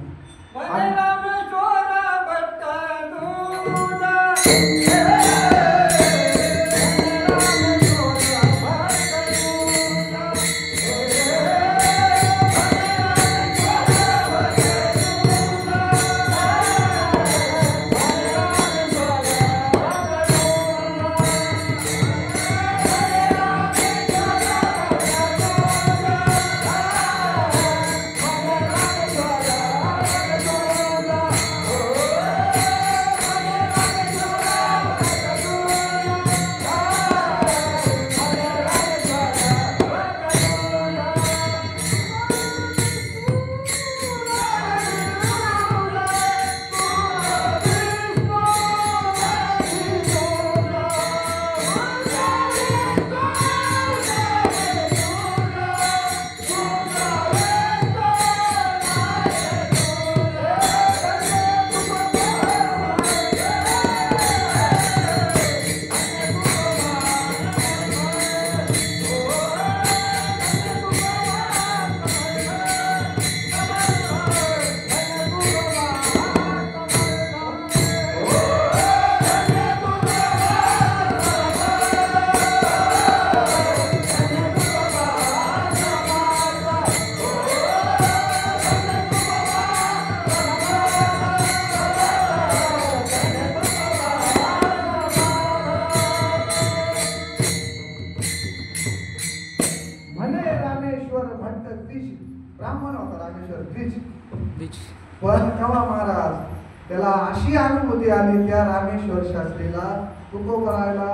ब्राह्मण होता रामेश्वर द्विज. पण तेव्हा महाराज त्याला अशी अनुभूती आली त्या रामेश्वर शास्त्रीला तुकोबरायला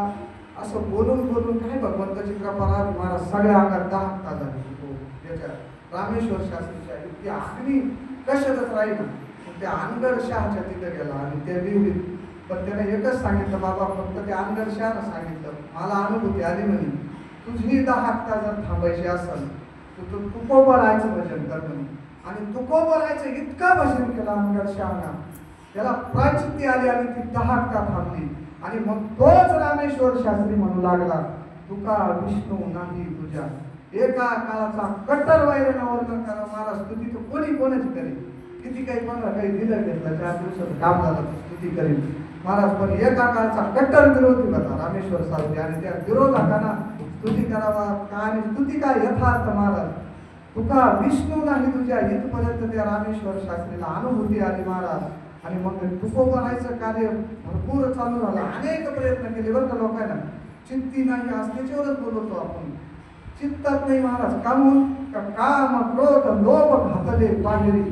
असं बोलून बोलून काय भगवंताची कृपा राहते महाराज सगळ्या अंगात दाहकता झाली. त्याच्या रामेश्वर शास्त्रीच्या इतकी अग्नी कशातच राहिला. त्या अनगड शहाच्या तिथे गेला आणि त्या विहिरीत पण त्याने एकच सांगितलं बाबा फक्त त्या अनगड शहानं सांगितलं मला अनुभूती आली म्हणे तुझी दाहकता जर थांबायची असेल तू तुकोबरायचं भजन कर म्हणे. आणि तुकोबरायचं इतकं भजन केलं अनगड शहाना त्याला प्राचित्ती आली आणि ती दाहकता थांबली. आणि मग तोच रामेश्वर शास्त्री म्हणू लागला तुका विष्णू नाही तुझ्या. एका काळाचा कट्टर वैरानं वर्णन करा महाराज स्तुती तर कोणी कोणाची करेल. किती काही कोणाला काही दिलं घेतलं 4 दिवसाचं काम झालं स्तुती करेल महाराज. पण एका काळाचा कट्टर विरोधी होता रामेश्वर शास्त्री आणि त्या विरोधकांना स्तुती करावा का आणि स्तुती काय यथार्थ महाराज तुका विष्णू नाही तुझ्या इथपर्यंत त्या रामेश्वर शास्त्रीला अनुभूती आली महाराज. आणि मग तुकोबरायचं कार्य भरपूर चालू झालं. अनेक प्रयत्न केले बरं का लोकांना चित्ती नाही आज त्याच्यावरच बोलतो आपण चित्तात नाही महाराज. कामून काम क्रोध लोभ घातले पांढरी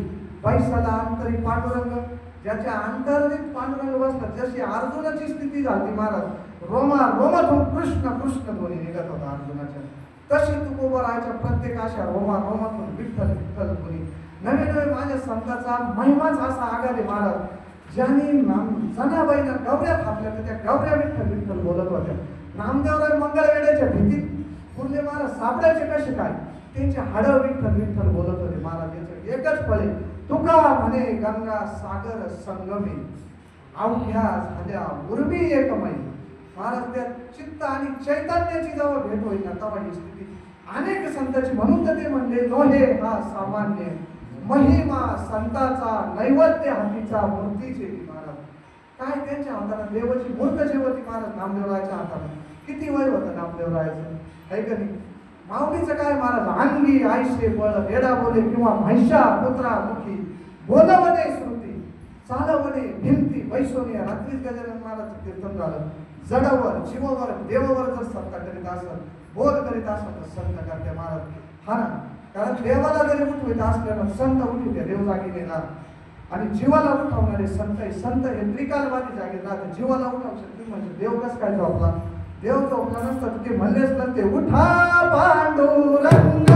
पैसाला अंतरी पांडुरंग ज्याच्या अंतर्गत पांडुरंग बसतात. जशी अर्जुनाची स्थिती झाली महाराज रोमा रोमातून कृष्ण कृष्ण ध्वनी निघत होता अर्जुनाच्या तशी तुकोबरायच्या प्रत्येक अशा रोमा रोमातून विठ्ठल विठ्ठल ध्वनी नवे नवे माझ्या संताचा महिमाच असा आगाले महाराज ज्यांनी जनाबाईनं गवऱ्या थापल्या तर त्या गवऱ्या विठ्ठल विठ्ठल बोलत होत्या. नामदेवराय मंगळवेड्याच्या भीतीत पुरले महाराज सापडायचे कसे काय त्यांचे हाड विठ्ठल विठ्ठल बोलत होते महाराज. त्याचे एकच फळे तुका म्हणे गंगा सागर संगमे अवघ्या झाल्या उर्मी एकमय महाराज. त्या चित्त आणि चैतन्याची जेव्हा भेट होईल ना तेव्हा ही स्थिती अनेक संतांची म्हणून तर ते म्हणले लोहे हा सामान्य महिमा संताचा नैवेद्य हातीचा मूर्तीचे महाराज. काय त्यांच्या हाताला देवाची मूर्त जेवती महाराज नामदेवरायाच्या हाताला. किती वय होतं नामदेवरायाचं है का नाही. माऊलीचं काय महाराज अंगी आयशे बळ रेडा बोले किंवा महिषा पुत्रा मुखी बोलवणे श्रुती चालवणे भिंती वैसोने रात्रीच गजानन महाराज कीर्तन झालं. जडावर जीवावर देवावर जर सत्ता करीत असत बोध करीत असत तर संत करते महाराज. हा ना कारण देवाला जरी उठवित असल्यानं संत उठवते देव जागी नेला आणि जीवाला उठवणारे संत हे त्रिकालवादी जागे राहते. जीवाला उठवू शकते म्हणजे देव कस काय झोपला देव झोपला नसतात ते म्हणलेच नसते उठा पांडुरंग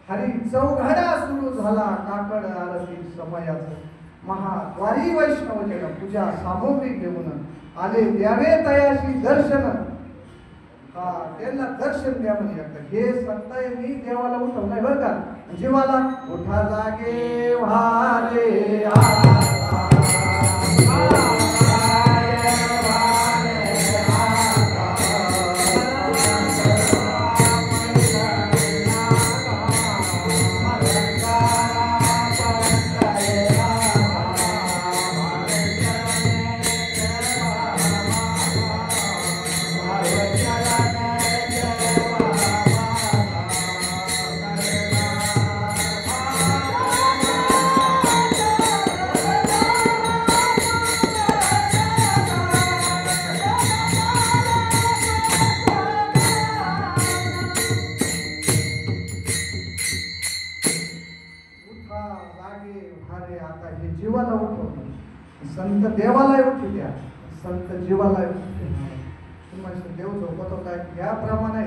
हरी चौघडा सुरू झाला काकड आरती समयाचं महाद्वारी वैष्णव जन पूजा सामग्री घेऊन आले द्यावे तयाशी दर्शन हा त्यांना दर्शन द्या म्हणजे हे संत यांनी देवाला उठवलंय बरं का जीवाला उठा जागे वारे जीवाला उठवलं संत देवाला उठू द्या संत जीवाला तुम्हाला देव झोपतो काय याप्रमाणे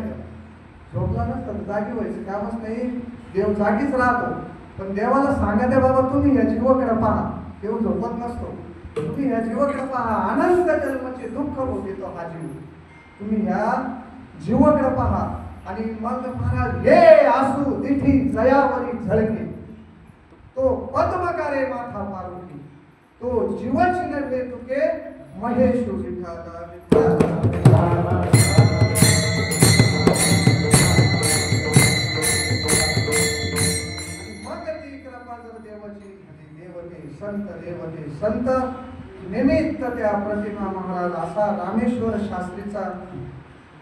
झोपला नसतं जागी व्हायचं कामच नाही देव जागीच राहतो पण देवाला सांगा द्या बाबा तुम्ही या जीवाकडे पहा देव झोपत नसतो तुम्ही या जीवाकडे पहा अनंत जन्माचे दुःख भोगतो हा जीव तुम्ही ह्या जीवाकडे पहा आणि मग महाराज हे आसू दिठी जयावरी झळके तो पद्मकारे माथा पारुकी तो जीवाची नव्हे तुके महेश विठाला मग ती कृपा जर देवाची देवते संत निमित्त त्या प्रतिमा महाराज असा रामेश्वर शास्त्रीचा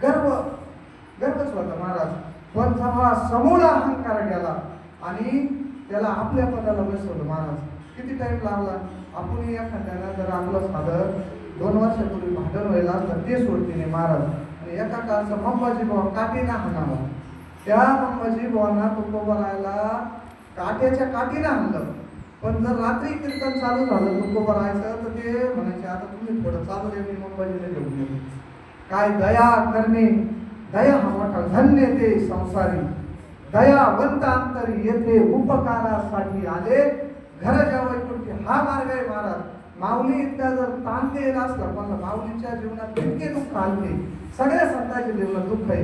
गर्वच होता महाराज पण जेव्हा समूळ अहंकार गेला आणि त्याला आपल्या पदाला बसवलं महाराज किती टाइम लागला आपण एखाद्याला जर आपलं साधं 2 वर्षापूर्वी भांडण व्हायला असतं ते सोडते नाही महाराज आणि एका काळचा मंबाजी भाऊ काठीना हाणावा त्या मंबाजी भावांना तुकोबरायला काठ्याच्या काठीनं आणलं पण जर रात्री कीर्तन चालू झालं तुकोबरायचं तर ते म्हणायचे आता तुम्ही थोडं चालू दे मी मंबाजीला घेऊन येतो काय दया करणे दया हा मोठा धन्य ते संसारी दयावंत अंतरी येथे उपकारासाठी आले घराच्या वैकुंठी हा मार्ग आहे महाराज माऊली इतका जर ताण द्यायला असला पण माऊलीच्या जीवनात इतके दुःख आलते सगळ्या संतांच्या जीवनात दुःख आहे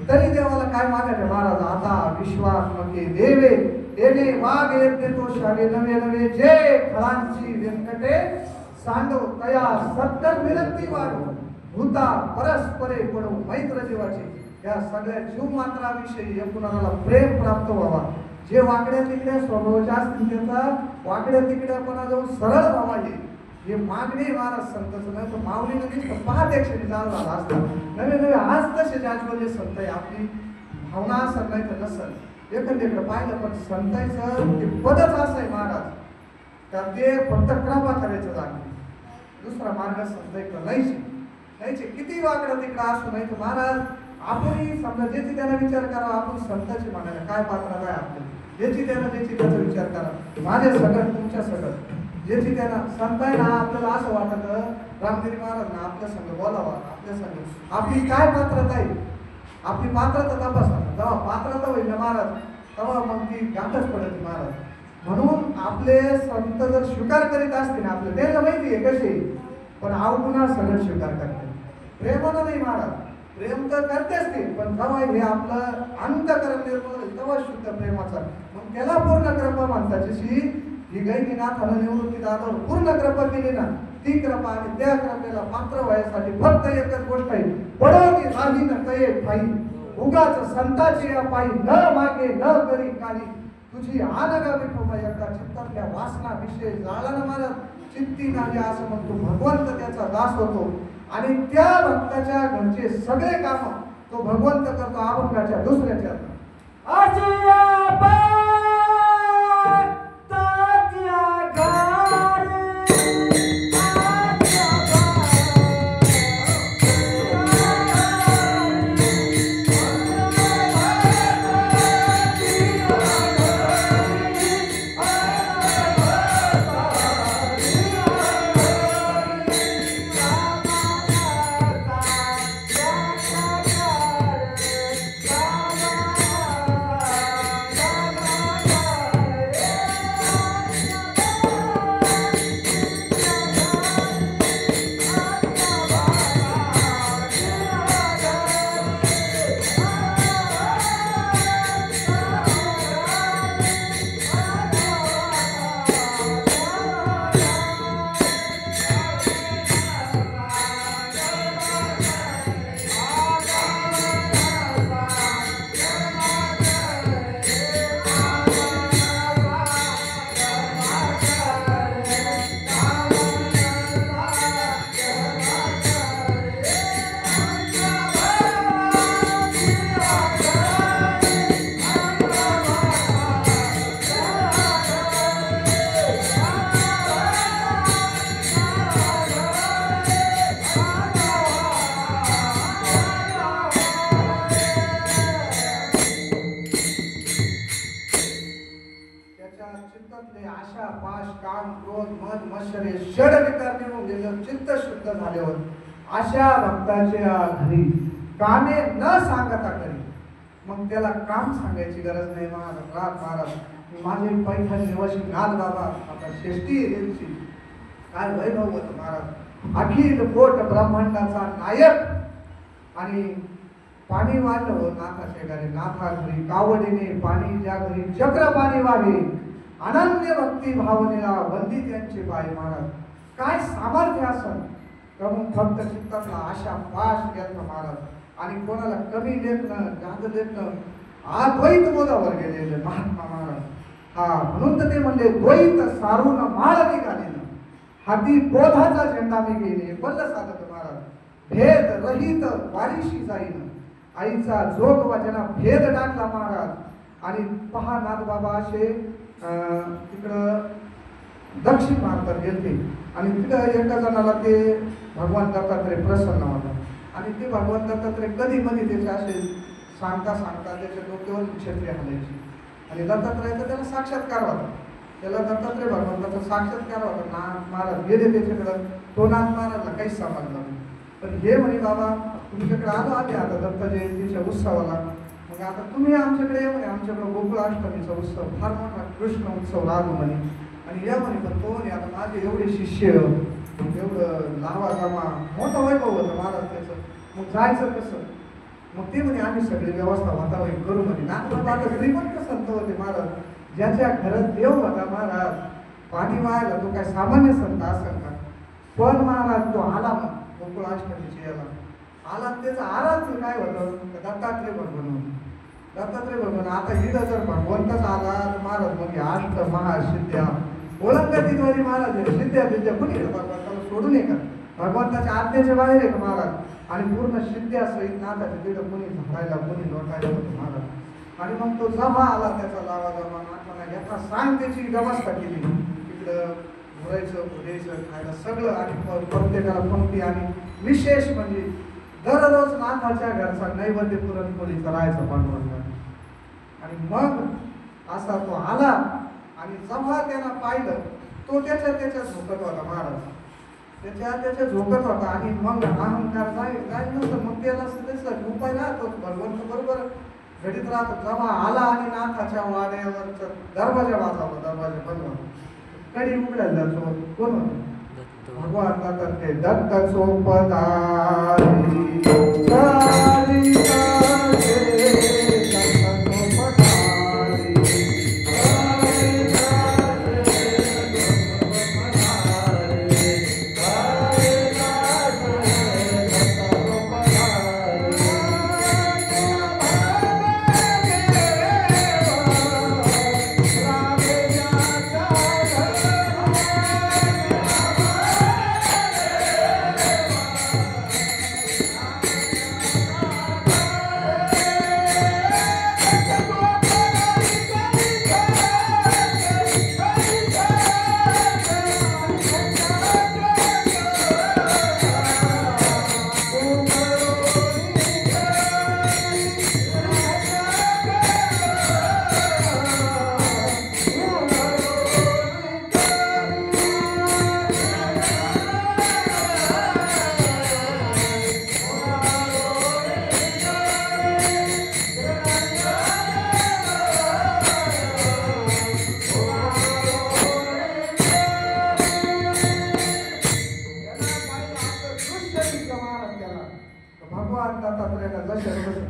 तरी देवाला काय मागायचे महाराज आता विश्वास मगे देवे देणे वाघ येते तो शावे नवे नवे जे फळांची व्यंकटे सांडो तया सत्तर विरक्ती वाढो भूता परस्परे पडो मैत्र जीवाची या सगळ्या जीव मात्राविषयी एकूणाला प्रेम प्राप्त व्हावा जे वाकड्या तिकड्या स्वभावाच्या असतील त्याचा वाकड्या तिकड्यापणा जाऊन सरळ व्हावा हे मागणे महाराज संतच नाही तर माऊली नदी पहाटे क्षणी चालू झाला असता नवे आज तसे जाजवले संत आहे आपली भावना असं नाही तर नसल एखाद्याकडे पाहिलं पण संतांचं ते पदच असं आहे महाराज तर ते फक्त कृपा करायचं जागे दुसरा मार्ग संतांकडे नाहीचे किती वाकडं तिकडं असू नाही तर महाराज आपणही समजा ज्याची त्याला विचार करावा आपण संतांची म्हणायला काय पात्र काय आपलं ज्याची त्याचा विचार करा माझ्या सगळं तुमच्या सगळं ज्याची त्यांना संताय ना आपल्याला असं वाटत रामगिरी महाराज ना आपल्या संग बोलावा आपल्या संग आपली काय पात्रता आहे आपली पात्रता तपासा जेव्हा पात्रता होईल ना महाराज तेव्हा मग ती गाठच पडत महाराज म्हणून आपले संत जर स्वीकार करीत असतील ना आपलं त्याला माहिती आहे कसे पण आवडून सगळं स्वीकार करते प्रेमानं नाही महाराज प्रेम तर करतेच ते पण जेव्हा हे आपलं अंतकरण निर्मळ होईल तेव्हा शुद्ध प्रेमाचा मग त्याला पूर्ण कृपा म्हणतात जशी ही गैनीनाथानं निवृत्ती दादावर पूर्ण कृपा केली ना ती कृपा आणि त्या कृपेला पात्र व्हायसाठी फक्त एकच गोष्ट आहे पडोनी राही न कये ठाई उगाच संताची पायी न मागे न करी काली तुझी आनगा विठोबा एकदा चित्तातल्या वासना विषय जाळानं महाराज चित्ती नाही असं म्हणतो भगवंत त्याचा दास होतो आणि त्या भक्ताच्या घरचे सगळे काम तो भगवंत करतो अभंगाच्या दुसऱ्याच्या चित्तातले आशा पाश काम क्रोध मद मत्सरे षड विकार निघून गेलं, चित्त शुद्ध झाल्यावर अशा भक्ताच्या घरी कामे न सांगता करी. मग त्याला काम सांगायची गरज नाही. महाराज माझे पैठण निवासी नाथ बाबा आता श्रेष्ठी यांची काय वैभव होतं महाराज. अखिल कोट ब्रह्मांडाचा नायक आणि पाणी वाढलं हो नाथाच्या घरी. नाथा घरी कावडीने पाणी ज्या घरी चक्र पाणी वाहे, अनन्य भक्ती भावनेला वंदित यांचे पाय. महाराज काय सामर्थ्य असन प्रमुख भक्त चित्तातला आशा पाश घ्यायचा महाराज. आणि कोणाला कमी लेखणं जास्त लेखणं अद्वैत बोधावर गेलेले महात्मा महाराज. हा म्हणून तर ते म्हणले द्वैत सारून माळ निघालेलं, हाती बोधाचा झेंडा मी गेले बल्ल साधत महाराज. भेद रहित वारीशी जाईन, आईचा जोग वाजना भेद टाकला महाराज. आणि पहा नाथ बाबा असे तिकडं दक्षिण भारतात गेलते आणि तिथं एका जणाला ते भगवान दत्तात्रय प्रसन्न होता. आणि ते भगवान दत्तात्रय कधी मध्ये त्याचे असे सांगता त्याच्या डोक्यावर क्षत्रिय हलायची. आणि दत्तात्रयाचा त्याला साक्षात्कार होता. त्याला दत्तात्रय भगवंताचा साक्षात्कार होता. नाथ महाराज गेले त्याच्याकडं. तो नाथ महाराजला काहीच समजलं नाही. पण हे म्हणे बाबा तुमच्याकडे आलो आले आता दत्त जयंतीच्या उत्सवाला. मग आता तुम्ही आमच्याकडे ये म्हणे. आमच्याकडे गोकुळाष्टमीचा उत्सव फार मोठा कृष्ण उत्सव राहतो म्हणे. आणि या म्हणे पण तो म्हणे आता माझे एवढे शिष्य एवढं लावा जमा मोठा वैभव होतं महाराज त्याचं. मग जायचं कसं. मग ते म्हणे आम्ही सगळी व्यवस्था वातावरण करू म्हणे. नाथ आता श्रीमंत संत होते महाराज. ज्याच्या घरात देव होता महाराज पाणी वाहायला तो काय सामान्य संत असेल का. पण महाराज तो आला मग गोकुळाष्टमीची याला आला. त्याचा आराध्य काय होतं दत्तात्रय भगवान. दत्तात्रय भगवान आता इथं जर भगवंतच आला तर महाराज म्हणजे अष्ट महासिद्ध्या ओळंगतीद्वारी महाराज सिद्ध्या विद्या कुणी भगवंताला सोडून नये का. भगवंताच्या आज्ञेच्या बाहेर आहे का महाराज. आणि पूर्ण सिद्ध्या सहित नाथाच्या तिथं कुणी झाडायला कुणी लोटायला होतं महाराज. आणि मग तो जमा आला त्याचा लावा जमा नाथाला याचा सांग त्याची व्यवस्था केली. तिकडं घोरायचं द्यायचं खायला सगळं. आणि प्रत्येकाला पंक्ती. आणि विशेष म्हणजे दररोज नाथाच्या घरचा नैवेद्य पुरणपोळीचा राहायचा पांडुरंगा. आणि मग असा तो आला आणि जेव्हा त्याला पाहिलं तो त्याच्या झोकत होता महाराज. त्याच्या झोकत होता. आणि मग अहंकार जाय नव्हतं. मग त्याला उपाय राहतो भगवंत बरोबर घडीत राहतो. जेव्हा आला आणि नाथाच्या वाड्यावर दरवाजा वाजवला. दरवाजा बंद होता. कडी उघडायला जातो. कोण होतं भगवान दत्त. दत्त सोपदारी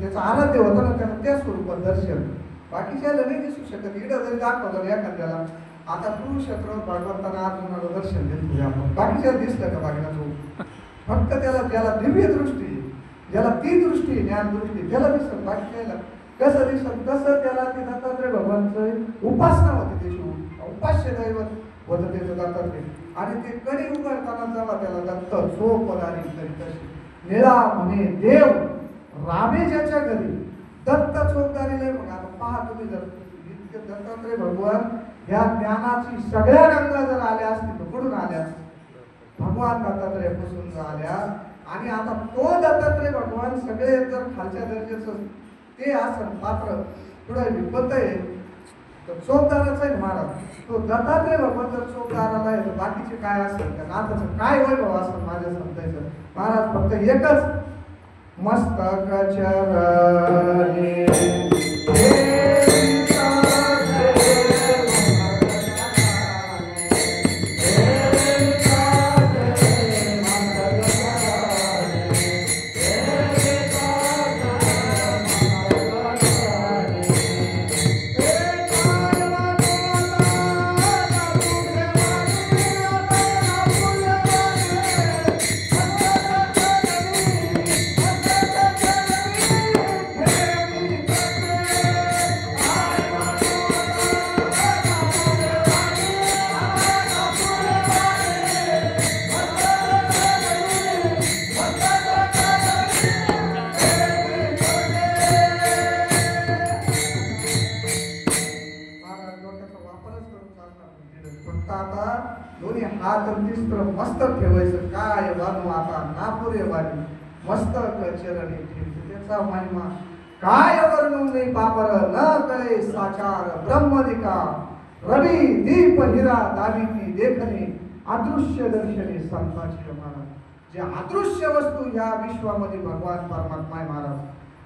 त्याचं आराध्य होतं ना त्यानं त्या स्वरूपात दर्शन. बाकीच्याला नाही दिसू शकत. इकडं जरी दाखवलं एखाद्याला आता कुरुक्षेत्र भगवंतांना अर्जुनाला दर्शन दिलं आपण बाकीच्याला दिसलं का बाकीला तो फक्त ज्याला दिव्य दृष्टी ज्याला ती दृष्टी ज्ञानदृष्टी त्याला दिसत. बाकीच्याला कसं दिसत तसं त्याला ते दत्तात्रय भगवानचं उपासना होते. त्याची उपास्य दैवत होतं त्याचं दत्तात्रय. आणि ते कडी उघडताना जेव्हा त्याला दत्त सोपदारी तरी तशी निळा म्हणे देव रामे ज्याच्या घरी दत्त चोपदारीला. मग आता पहा तुम्ही जर इतके दत्तात्रय भगवान ह्या ज्ञानाची सगळ्या गंगा जर आल्या असतील तर कुठून आल्या भगवान दत्तात्रयापासून आल्या. आणि आता तो दत्तात्रय भगवान सगळे जर खालच्या दर्जाचं ते असं पात्र पुढे विपत आहे तर चोपदाराचा आहे महाराज, तो दत्तात्रय भगवान जर चोपदाराला आहे तर बाकीचे काय असेल, त्या नाथाचं काय वैभव असेल माझ्या संतांचं. महाराज फक्त एकच मस्तक चरणी मस्तक ठेवायचं काय बानू आता नापुरे वाणी मस्तक चरणी ठेवते त्याचा महिमा काय वर्णू नाही पापर न कळे साचार ब्रह्मदिका रवी दीप हिरा दाविती देखणे अदृश्य दर्शने संताची महाराज. जे अदृश्य वस्तू या विश्वामध्ये भगवान परमात्मा आहे महाराज,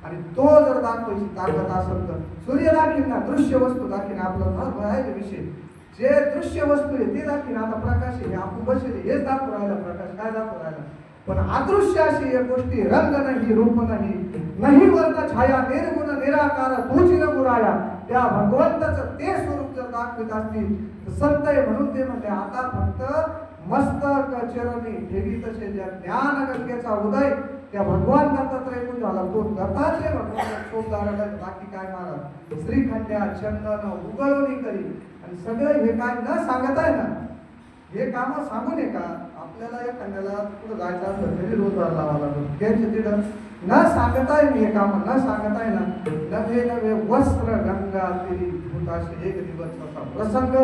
आणि तो जर दाखवायची ताकद असेल तर सूर्य दाखीन ना, दृश्य वस्तू दाखीन आपलं धर्म आहे विषय. जे दृश्य वस्तू आहे ते दाखीन, आता प्रकाश आहे आपण बसले हेच दाखवू राहिला, प्रकाश काय दाखवू राहिला. पण अदृश्य अशी एक गोष्टी रंग नाही रूप नाही नाही वर्ण छाया निर्गुण निराकार तोची न गुराया, त्या भगवंताचं ते स्वरूप जर दाखवित असतील तर संत आहे म्हणून ते म्हणले आता फक्त मस्तक चरणी ठेवी तसे ज्या ज्ञान गंगेचा उदय त्या भगवान दत्तात्रय कुठे झाला, तो दत्तात्रय भगवान चोपदाराला बाकी काय महाराज श्रीखंड्या चंदन उगळवणी करी. आणि सगळे हे काय न सांगत आहे ना, हे काम सांगू नये का आपल्याला एखाद्याला पुढे जायचं असलं तरी रोजगार लावा लागतो त्यांच्या तिथं न सांगताय मी हे काम न सांगताय ना. नवे नवे वस्त्र गंगा तिरी भूताशी एक दिवसाचा प्रसंग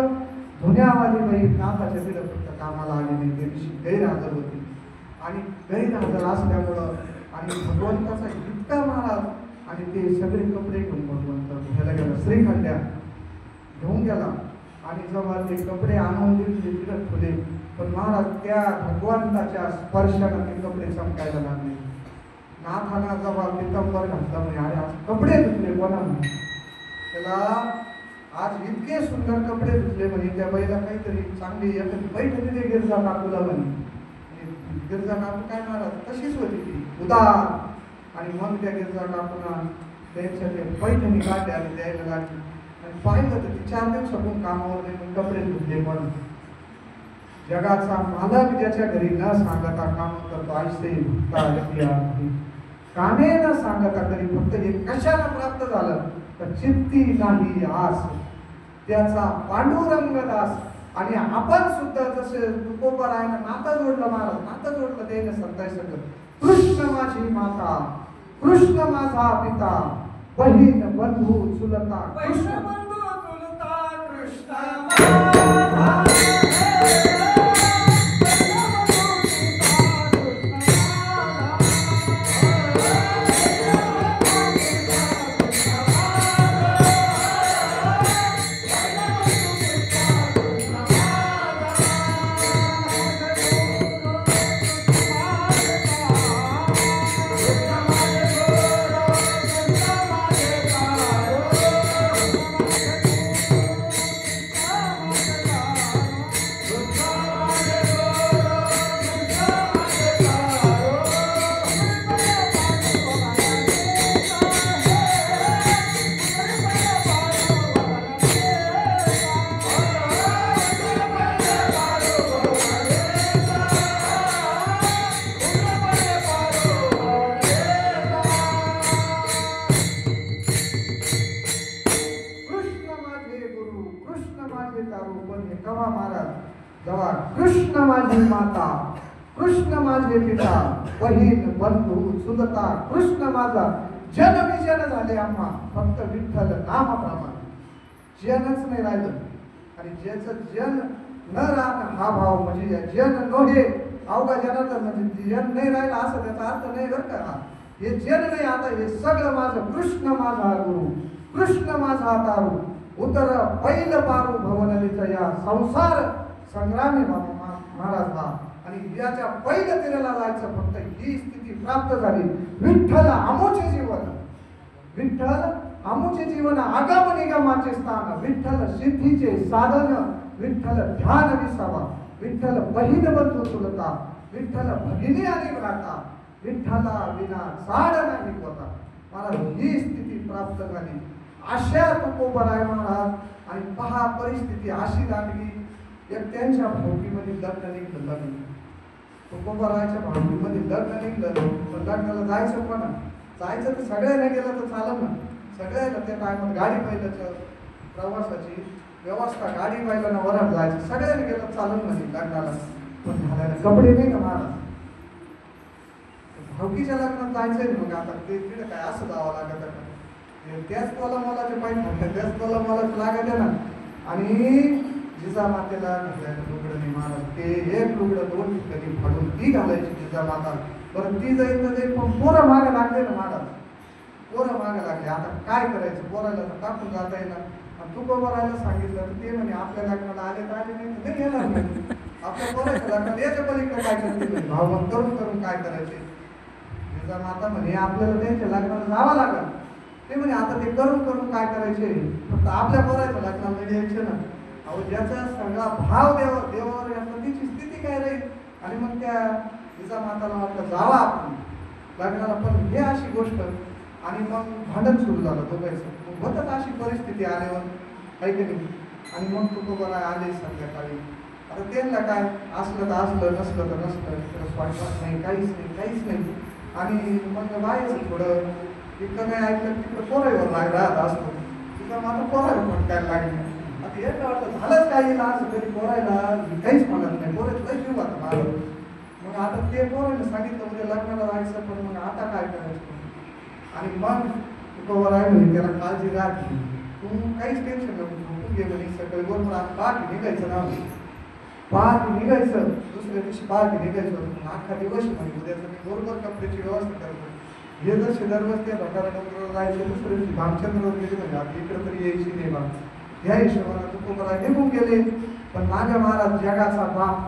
धुण्यावाली बाई नाथाच्या तिथं फक्त कामाला आली नाही, त्या दिवशी गैरहजर होती. आणि गैरहजर असल्यामुळं आणि भगवंताचा इतका महाराज आणि ते सगळे कपडे घेऊन भगवंत घ्यायला गेला, श्रीखंड्या घेऊन गेला आणि जेव्हा ते कपडे आणून दिले तिथं ठेवले, पण महाराज त्या भगवंताच्या स्पर्शाने ते कपडे चमकायला लागले. नाथाना जेव्हा पितंबर घातला म्हणजे अरे आज कपडे धुतले कोणा त्याला आज इतके सुंदर कपडे धुतले म्हणे, त्या बाईला काहीतरी चांगली एखादी बैठकी ते गिरजा काकूला म्हणे. गिरजा काकू काय महाराज तशीच होती ती उदार, आणि मग त्या गिरजा काकूना त्यांच्या ते पैठणी काढले आणि द्यायला लागली. आणि पाहिलं तर ती 4 दिवसापून कामावर नाही कपडे धुतले. पण जगाचा मालक ज्याच्या घरी न सांगता काम करतो ऐसे कामे न सांगता तरी फक्त हे कशाला प्राप्त झालं तर चित्ती नाही आस त्याचा पांडुरंग दास. आणि आपण सुद्धा जसे तुकोबरायला नातं जोडलं महाराज, नातं जोडलं त्याने संताय सगळं. कृष्ण माझी माता, कृष्ण माझा पिता, बहीण बंधू चुलता, कृष्ण बंधू चुलता, कृष्ण कृष्ण माझी माता, कृष्ण माझे पिता, बहीण बंधू चुलता, कृष्ण माझा जन विजन झाले आम्हा फक्त विठ्ठल नामाप्रमाणे. जनच नाही राहिलं. आणि ज्याचं जन न राहणं हा भाव म्हणजे जन नव्हे अवघा जनाचं म्हणजे जन नाही राहिलं असं त्याचा अर्थ नाही बरं का. हे जन नाही, आता हे सगळं माझं कृष्ण माझा गुरु, कृष्ण माझा तारू, उतर पैल पारू भवनलीचा या संसार संग्रामी महाराज बा आणि याच्या पहिलं तिरेला जायचं फक्त ही स्थिती प्राप्त झाली. विठ्ठल आमोचे जीवन, विठ्ठल आमोचे जीवन आगम निगमाचे स्थान, विठ्ठल सिद्धीचे साधन, विठ्ठल ध्यान विसावा, विठ्ठल बहीण बंधू चुलता, विठ्ठल भगिनी आणि भ्राता, विठ्ठला विना साड नाही होता. महाराज ही स्थिती प्राप्त झाली. अशा तुकोबराय महाराज आणि पहा परिस्थिती अशी लागली. एक त्यांच्या भावकीमध्ये लग्न निघलं, तुकोबरायच्या भावकीमध्ये लग्न निघलं. पण लग्नाला जायचं पण जायचं तर सगळ्यांना गेलं तर चालत ना. सगळ्याला त्या टायमात गाडी पाहिल्याचं प्रवासाची व्यवस्था, गाडी पाहिलं ना वरात जायचं, सगळ्यांना गेलं चालत नाही लग्नाला. पण घालायला कपडे नाही का महाराज. भावकीच्या लग्नात जायचंय मग आता ते तिकडे काय असं जावं लागत का. त्याच तोला मोलाचे पाहिजे, त्याच तोला मोलाचे लागत ना. आणि जिजामातेला घालायला लुगडं नाही महाराज. ते एक लुगडं दोन ठिकाणी फाडून ती घालायची जिजामाता. बरं ती जाईल तर जाईल, पण पोरं मागं लागले ना महाराज, पोरं मागं लागले. आता काय करायचं, पोराला तर टाकून जाता येणार. आणि तुकोबरायला सांगितलं तर ते म्हणे आपल्या लग्नाला आले तर आले नाही तर येणार नाही. आपल्या पोराच्या लग्नाला याच्या पलीकडे काय करते भाव करून करून काय करायचे. जिजामाता म्हणे आपल्याला त्यांच्या लग्नाला जावं लागल. ते म्हणे आता ते करून करून काय करायचे, फक्त आपल्या पोराच्या लग्नाला यायचे ना. अहो ज्याचा सगळा भाव देवावर याचा तिची स्थिती काय राहील. आणि मग त्या जिजामाताला वाटलं जावा आपण लग्नाला, पण हे अशी गोष्ट. आणि मग भांडण सुरू झालं दोघांचं. होतच अशी परिस्थिती आल्यावर काही नाही. आणि मग तुकोबराय आले संध्याकाळी. आता त्यांना काय असलं तर असलं, नसलं तर नसलं, तिकडं स्वयंपाक नाही, काहीच नाही, काहीच नाही. आणि मग बाहेरचं थोडं इकडं नाही ऐकलं तिकडं पोराईवर राहत असतो. तिथं मात्र पोरायला म्हटकायला लागली. आता हे काय वाटतं झालंच काही ना असं तरी पोरायला काहीच म्हणत नाही. पोरायचं लई जीव आता मला. मग आता ते पोरायला सांगितलं उद्या लग्नाला जायचं, पण मग आता काय करायचं. आणि मग तुकोबराय म्हणे त्याला काळजी राहते, तू काहीच टेन्शन नको तू घे म्हणे. सकाळी बरोबर आता पहाटे निघायचं ना, पहाटे निघायचं. दुसऱ्या दिवशी पहाटे निघायचं. अख्खा दिवस म्हणजे उद्याचं मी बरोबर कपड्याची व्यवस्था करतो. हे जर शेजारवर त्या भटारा डोंगरावर जायचं, दुसऱ्या दिवशी भामचंद्रवर गेले म्हणजे आता इकडं तरी यायची नाही बा. ह्या हिशोबाला तुकोबराय निघून गेले. पण माझ्या महाराज जगाचा बाप,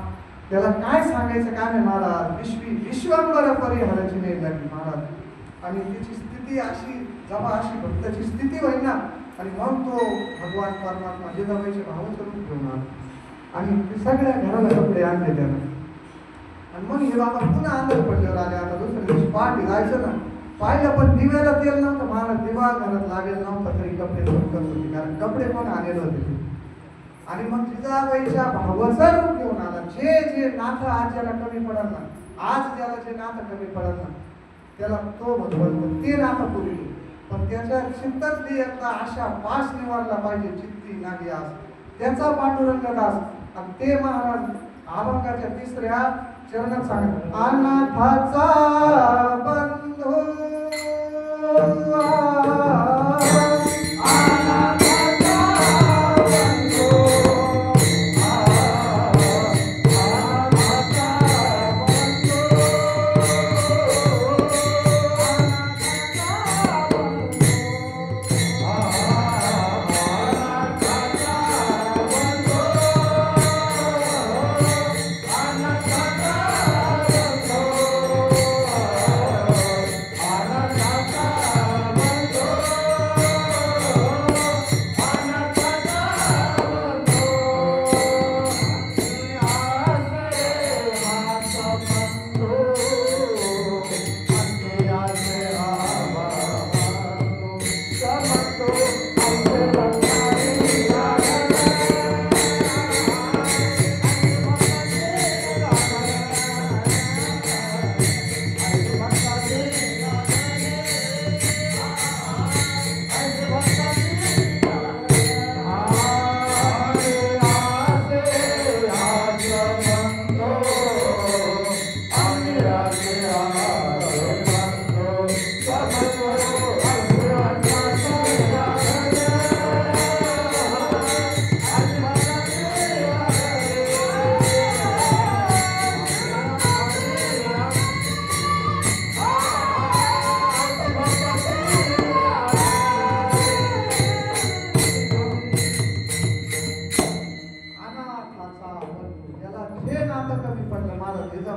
त्याला काय सांगायचं काय नाही महाराज. विश्वंभर परिहाराची नाही लागली महाराज. आणि त्याची स्थिती अशी जेव्हा अशी भक्ताची स्थिती होईल ना, आणि मग तो भगवान परमात्मा जिजाबाईचे भावाचं रूप घेऊन आला. आणि सगळ्या घराला कपडे आणले त्यानं. आणि मग हे बाबा पुन्हा आंधळ पडल्यावर आले. आता दुसऱ्या दिवशी पहाटे जायचं ना, पाहिलं पण दिव्याला तेल नव्हतं महाराज. दिवा घरात लागेल नव्हता तरी कपडे चमकत होते, कारण कपडे पण आलेले होते. आणि मग जिजाबाईच्या भावाचं रूप घेऊन आला. जे नातं आज ज्याला कमी पडल ना, आज ज्याला जे नातं कमी पडल ना, त्याला तो भगवंत ते नातं पुरली. पण त्याच्या चित्तच एकदा अशा पास निवारला पाहिजे चित्ती नाही आज त्याचा पांडुरंग दास. आणि ते महाराज अभंगाच्या तिसऱ्या चरणात सांगत, अनाथाचा बंधू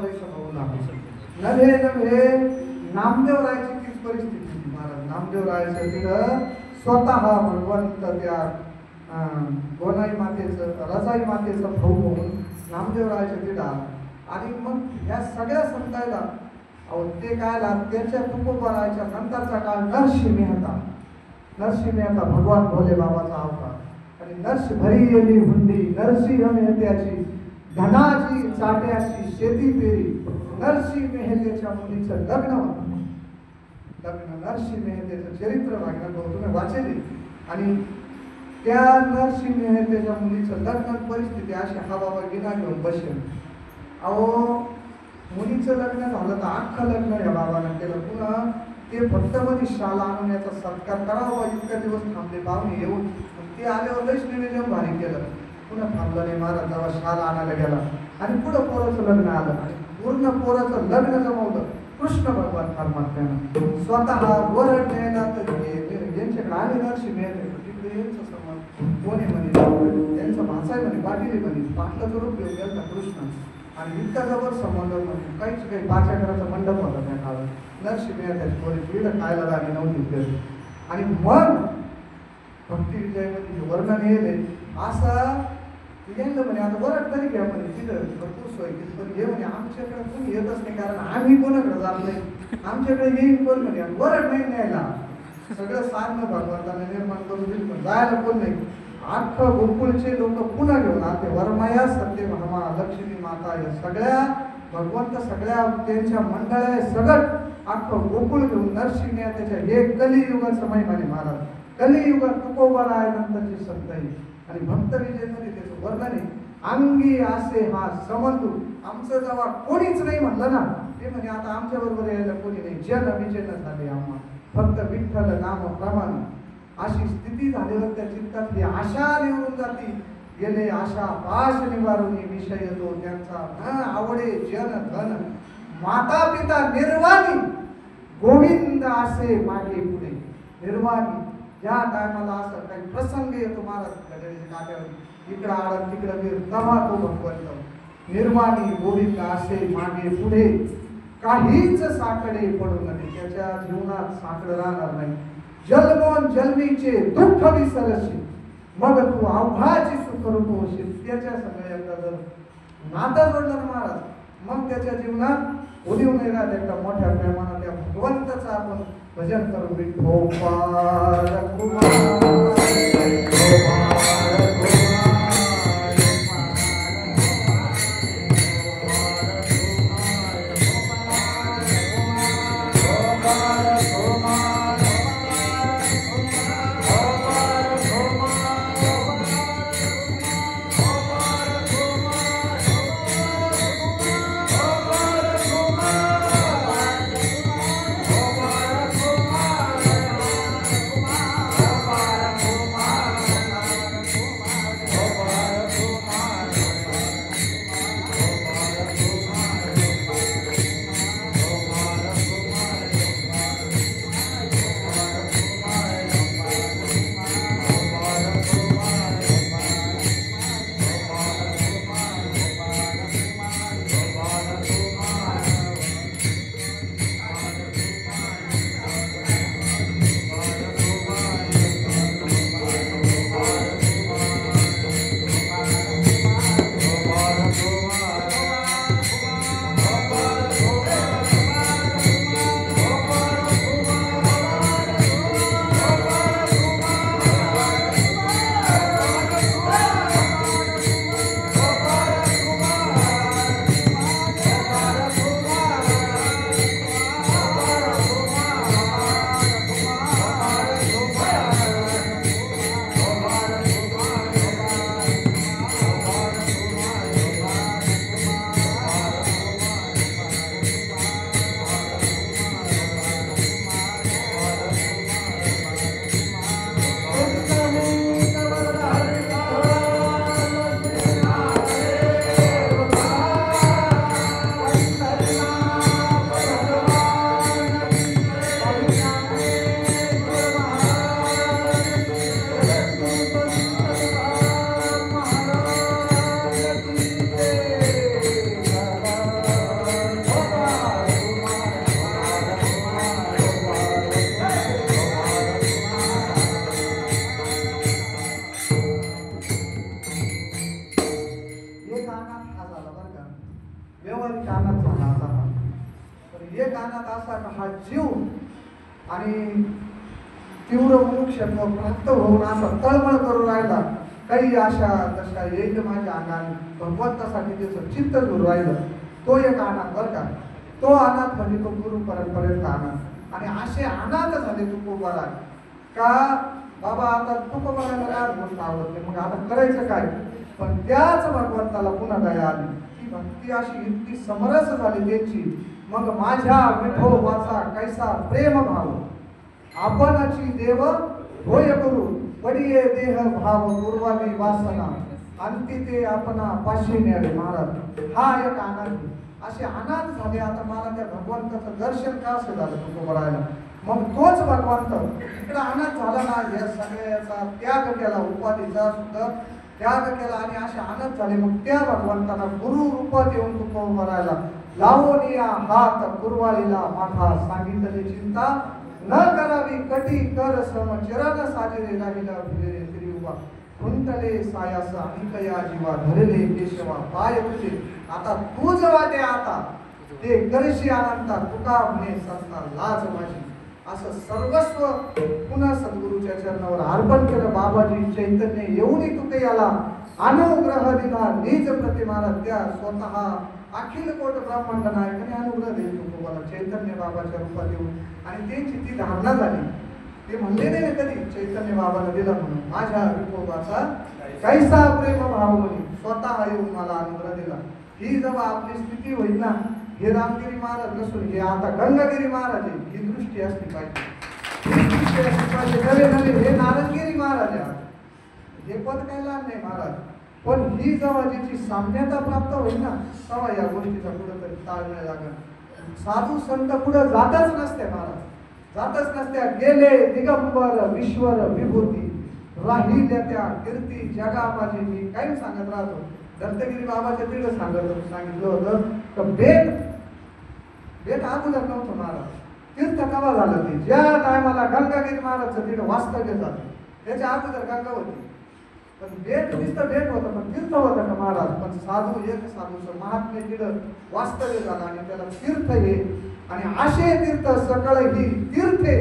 वैष्णव भाऊला नव्हे नव्हे नामदेवरायाची तीच परिस्थिती होती महाराज. नामदेवरायाच्या तिथं स्वतः भगवंत त्या गोनाई मातेचं रजाई मातेचं भाऊ म्हणून नामदेवरायाच्या तिथं आणि मग या सगळ्या संतायला ते काय त्यांच्या तुकोबाराच्या नंतरचा काळ नरसिंह मेहता. नरसिंह मेहता भगवान भोले बाबाचा अवतार आणि नरस भरी येली हुंडी नरसिंह मेहत्याची धनाची चाट्याची शेती पेरी. नरसिंह मेहतेच्या मुलीचं लग्न होतं. लग्न नरसिंह मेहतेचं चरित्र वाचन तुम्ही वाचले आणि त्या नरसिंह मेहतेच्या मुलीचं लग्न परिस्थिती अशी हा बाबा गिना घेऊन बसेल. अहो मुलीचं लग्न झालं तर अख्खं लग्न या बाबानं केलं. पुन्हा ते फक्त मध्ये शाल आणून याचा सत्कार करावा. इतक्या दिवस थांबले पाहुणे येऊन ते आल्यावर लयच निवेदन भारी केलं. पुन्हा थांबलं नाही महाराज. जेव्हा शाल आणायला गेला आणि पुढं पोराचं लग्न आलं आणि पूर्ण पोराचं लग्न जमवलं कृष्ण भगवान परमात्म्यानं स्वतः वर न्यायला. तर यांच्याकडे आले नरसिंह मेहते तिकडे यांचं समज कोणी म्हणे त्यांचं भाषा म्हणे पाटील म्हणे पाटलाचं रूप घेऊन गेला कृष्ण आणि इतका जवळ संबंध म्हणजे काहीच काही 5 एकराचा मंडप होता त्या काळात. नरसिंह मेहत्याची थोडी पीड खायला लागली नव्हती आणि मग भक्ती विजयमध्ये वर्णन येले असं गेलं म्हणे आता वरट तरी घ्या म्हणे तिथं भरपूर सोय केली पण हे म्हणे आमच्याकडे कोणी येतच नाही कारण आम्ही कोणाकडे जात नाही. आमच्याकडे येईल कोण म्हणे वरट नाही न्यायला. सगळं साधनं भगवंताने निर्माण करून दिली पण जायला कोण नाही. अख्खं गोकुळचे लोक पुन्हा घेऊन आले. वरमाया सत्यभामा लक्ष्मी माता या सगळ्या भगवंत सगळ्या त्यांच्या मंडळ्या सगळं अख्खं गोकुळ घेऊन नरसिंह त्याच्या हे कलियुगाचं महिमाने महाराज. कलियुगात तुकोबारायानंतरची संताई आणि भक्त विजयमध्ये त्याचं वर्णन आहे. अंगी असे हा समंतू आमचं जेव्हा कोणीच नाही म्हणलं ना ते म्हणे आता आमच्या बरोबर यायला कोणी नाही. जन विजय झाले आम्हा फक्त विठ्ठल नाम प्रमाण. अशी स्थिती झाल्यावर त्या चित्तातली आशा निवडून जाती. गेले आशा पाश निवारून विषय तो त्यांचा न आवडे जन धन माता पिता निर्वाणी गोविंद असे मागे पुढे. निर्वाणी ज्या टायमाला असं काही प्रसंग येतो महाराज गडळीच्या काट्यावर इकडं आडत तिकडं वीर तेव्हा तो भगवंत निर्वाणी गोविंद असे मागे पुढे काहीच साकडे पडू नये. त्याच्या जीवनात साकडं राहणार नाही. जन्मोन जन्मीचे दुःख विसरशी मग तू अवघाची सुखरूप होशील. त्याच्या सगळ्यांना जर नातं जोडलं महाराज मग त्याच्या जीवनात उदीव नाही राहत. एकदा मोठ्या प्रेमानं त्या भगवंताचं आपण भजन करू. विठोबा कुमार एक अनाथ झाला आता. पण एक अनाथ असा का हा जीव आणि तीव्र मुमुक्षत्व प्राप्त होऊन असा तळमळ करून राहिला. काही आशा दशा येईल माझ्या अंगाने, भगवंतासाठी त्याचं चित्त जोडून राहिलं. तो एक अनाथ बरं का. तो अनाथ म्हणजे तो गुरु परंपरेचा अनाथ. आणि असे अनाथ झाले तुकोबाला का बाबा आता तुकोबाला काय गोष्ट आवडत नाही, मग आता करायचं काय. पण त्याच भगवंताला पुन्हा दया आली. ती भक्ती अशी इतकी समरस झाली त्यांची. मग माझ्या विठोबाचा कैसा प्रेम भाव, आपणाची देव होय गुरु, पडिये देह भाव पूर्वावी वासना, अंती ते आपणा पाशी न्यावे. महाराज हा एक अनाथ. असे अनाथ झाले. आता मला त्या भगवंताचं दर्शन का असं झालं तुकोबाला. मग तोच भगवंत इकडे अनाथ झाला ना, या सगळ्याचा त्याग केला, उपाधीचा सुद्धा त्याग केला आणि असे अनाथ झाले. मग त्या भगवंताला गुरु रूपात येऊन तुकोबाला लावोनिया हात कुरवाळीला माथा, सांगितले चिंता न करावी कटी कर सम, चरण साजरे राहिला भिले तरी उभा, कुंतले सायास अनिकया जीवा, धरले केशवा पाय तुझे, आता तूच वाटे आता ते करशी अनंता, तुका म्हणे संता लाज माझी. असं सर्वस्व पुन्हा सद्गुरूच्या चरणावर अर्पण केलं. बाबाजी चैतन्य येऊनही तुके याला अनुग्रह दिला निज प्रतिमाला. त्या स्वतः अखिल कोट ब्रह्मांड नायकाने अनुग्रह दिले तुकोबाला चैतन्य बाबाच्या रूपात येऊन. आणि त्यांची ती धारणा झाली. ते म्हणले नाही कधी चैतन्य बाबाला दिलं म्हणून, माझ्या विठोबाचा कैसा प्रेम भाव म्हणे स्वतः येऊन मला अनुग्रह दिला. ही जेव्हा आपली स्थिती होईल ना, हे रामगिरी महाराज नसून हे आता गंगागिरी महाराज आहे, ही दृष्टी असली पाहिजे. नवे नवे हे नारंगिरी महाराज आहे. हे पद काही लहान नाही महाराज. पण ही जेव्हा ज्याची साम्यता प्राप्त होईल ना, तेव्हा या गोष्टीचा कुठंतरी ताळमेळ लागेल. साधू संत पुढे जातच नसते महाराज, जातच नसत्या. गेले दिगंबर विश्वर विभूती, राहिल्या त्या कीर्ती जगा माझी. मी काही सांगत राहतो. दत्तगिरी बाबाच्या तिकडे सांगितलं होतं तर बेट अगोदर नव्हतं महाराज. तीर्थ कवा झालं ते ज्या टायमाला गंगागिरी महाराजचं तिकडे वास्तव्य झालं, त्याच्या अगोदर गंगा होती. पण बेट नुसतं बेट होतं, पण तीर्थ होतं का महाराज. पण साधू एक साधूचं महात्म्य तिकडं वास्तव्य झालं आणि त्याला तीर्थ हे. आणि असे तीर्थ सकळ ही तीर्थे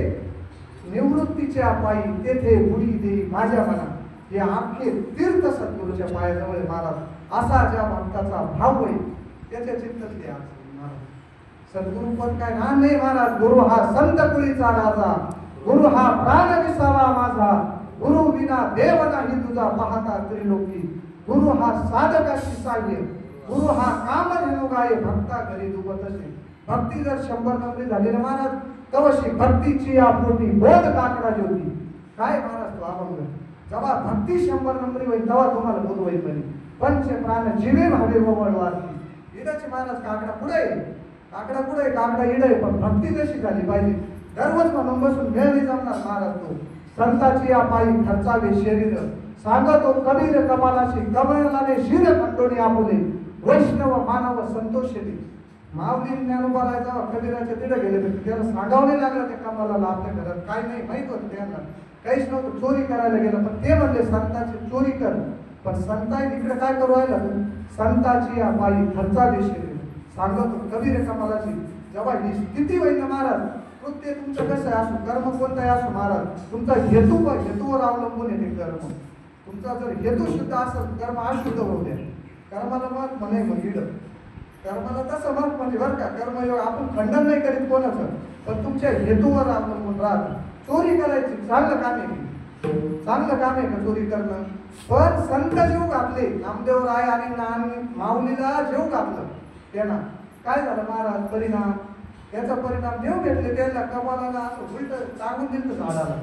निवृत्तीच्या पायी तेथे बुडी दे माझ्या मना. हे अख्खे तीर्थ सद्गुरूच्या पायाजवळ महाराज. असा ज्या भक्ताचा भाव होईल त्याच्या चित्तच द्या महाराज. सद्गुरु पण काय ना नाही महाराज. गुरु हा संत कुळीचा राजा, गुरु हा प्राण विसावा माझा, गुरु विना देव नाही तुझा पाहता त्रिलोकी, गुरु हा साधकाची साह्य, गुरु हा काम धेनु गाये भक्ता घरी दुबतसे. भक्ती जर 100 नंबरी झाली ना महाराज, तवशी भक्तीची या पोटी बोध काकडा ज्योती. काय महाराज तो अभंग. जेव्हा भक्ती 100 नंबरी होईल तेव्हा तुम्हाला बोध होईल. म्हणे पंच प्राण जीवे भावे वळवारती. इडाचे महाराज काकडा पुढे, काकडा पुढे, काकडा इडे. पण भक्ती जशी झाली पाहिजे. दररोज म्हणून बसून वेळ नाही जमणार महाराज. तो संताची या पायी खर्चावे शरीर, सांगतो कबीर कमालाशी, कमळाने शिर खंडोनी आपुले, वैष्णव मानव संतोषी. माऊली ज्ञानोबाला जेव्हा कबीराच्या तिथे गेले तर त्याला सांगावं नाही लागलं त्या कमालाला आपल्या घरात काय नाही माहित होतं त्यांना, काहीच नव्हतं. चोरी करायला गेलं पण ते म्हणले संताची चोरी कर. पण संता इकडे काय करू राहिला, संताची या पायी खर्चावे शरीर, सांगतो कबीर कमालाशी. जेव्हा ही स्थिती होईल ना महाराज, कृत्य तुमचं कसं असो, कर्म कोणताही असो महाराज, तुमचा हेतूवर अवलंबून येते कर्म. तुमचा जर हेतू शुद्ध असेल कर्म अशुद्ध होऊ द्या. कर्माला मत म्हणे मग इड, कर्माला तसं मत म्हणजे बरं का. कर्मयोग आपण खंडन नाही करीत कोणाचं, पण तुमच्या हेतूवर अवलंबून राहत. चोरी करायची चांगलं काम आहे, चांगलं काम आहे का चोरी करणं. पण संत जीव घातले, नामदेव राय आणि माऊलीला जीव घातलं त्यांना. काय झालं महाराज परिणाम, त्याचा परिणाम देव भेटले त्यांना. कमालाला असं उलट टाकून दिलं झाडाला,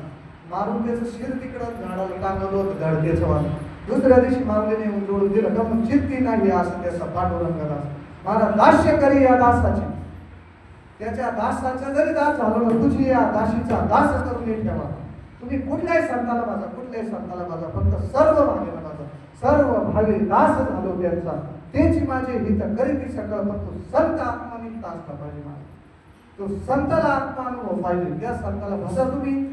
मारून त्याचं शिर तिकडं झाडाला टांगलं होतं धडकेचं वाल. दुसऱ्या दिवशी माऊलीने जोडून दिलं का मग चित्ती नाही असं त्याचा पांडुरंगाला. महाराज दास्य करी या दासाची, त्याच्या दासाचा जरी दास झालो ना, तुझी या दाशीचा दास करून ठेवा. तुम्ही कुठल्याही संताला माझा, कुठल्याही संताला माझा, फक्त सर्व भावेला माझा, सर्व भावे दास झालो त्यांचा. त्याची माझे हित करीती सकळ, पण तो संत आत्मानित असला पाहिजे मला. तो संताला आत्मानुभव पाहिजे. त्या संताला भसा तुम्ही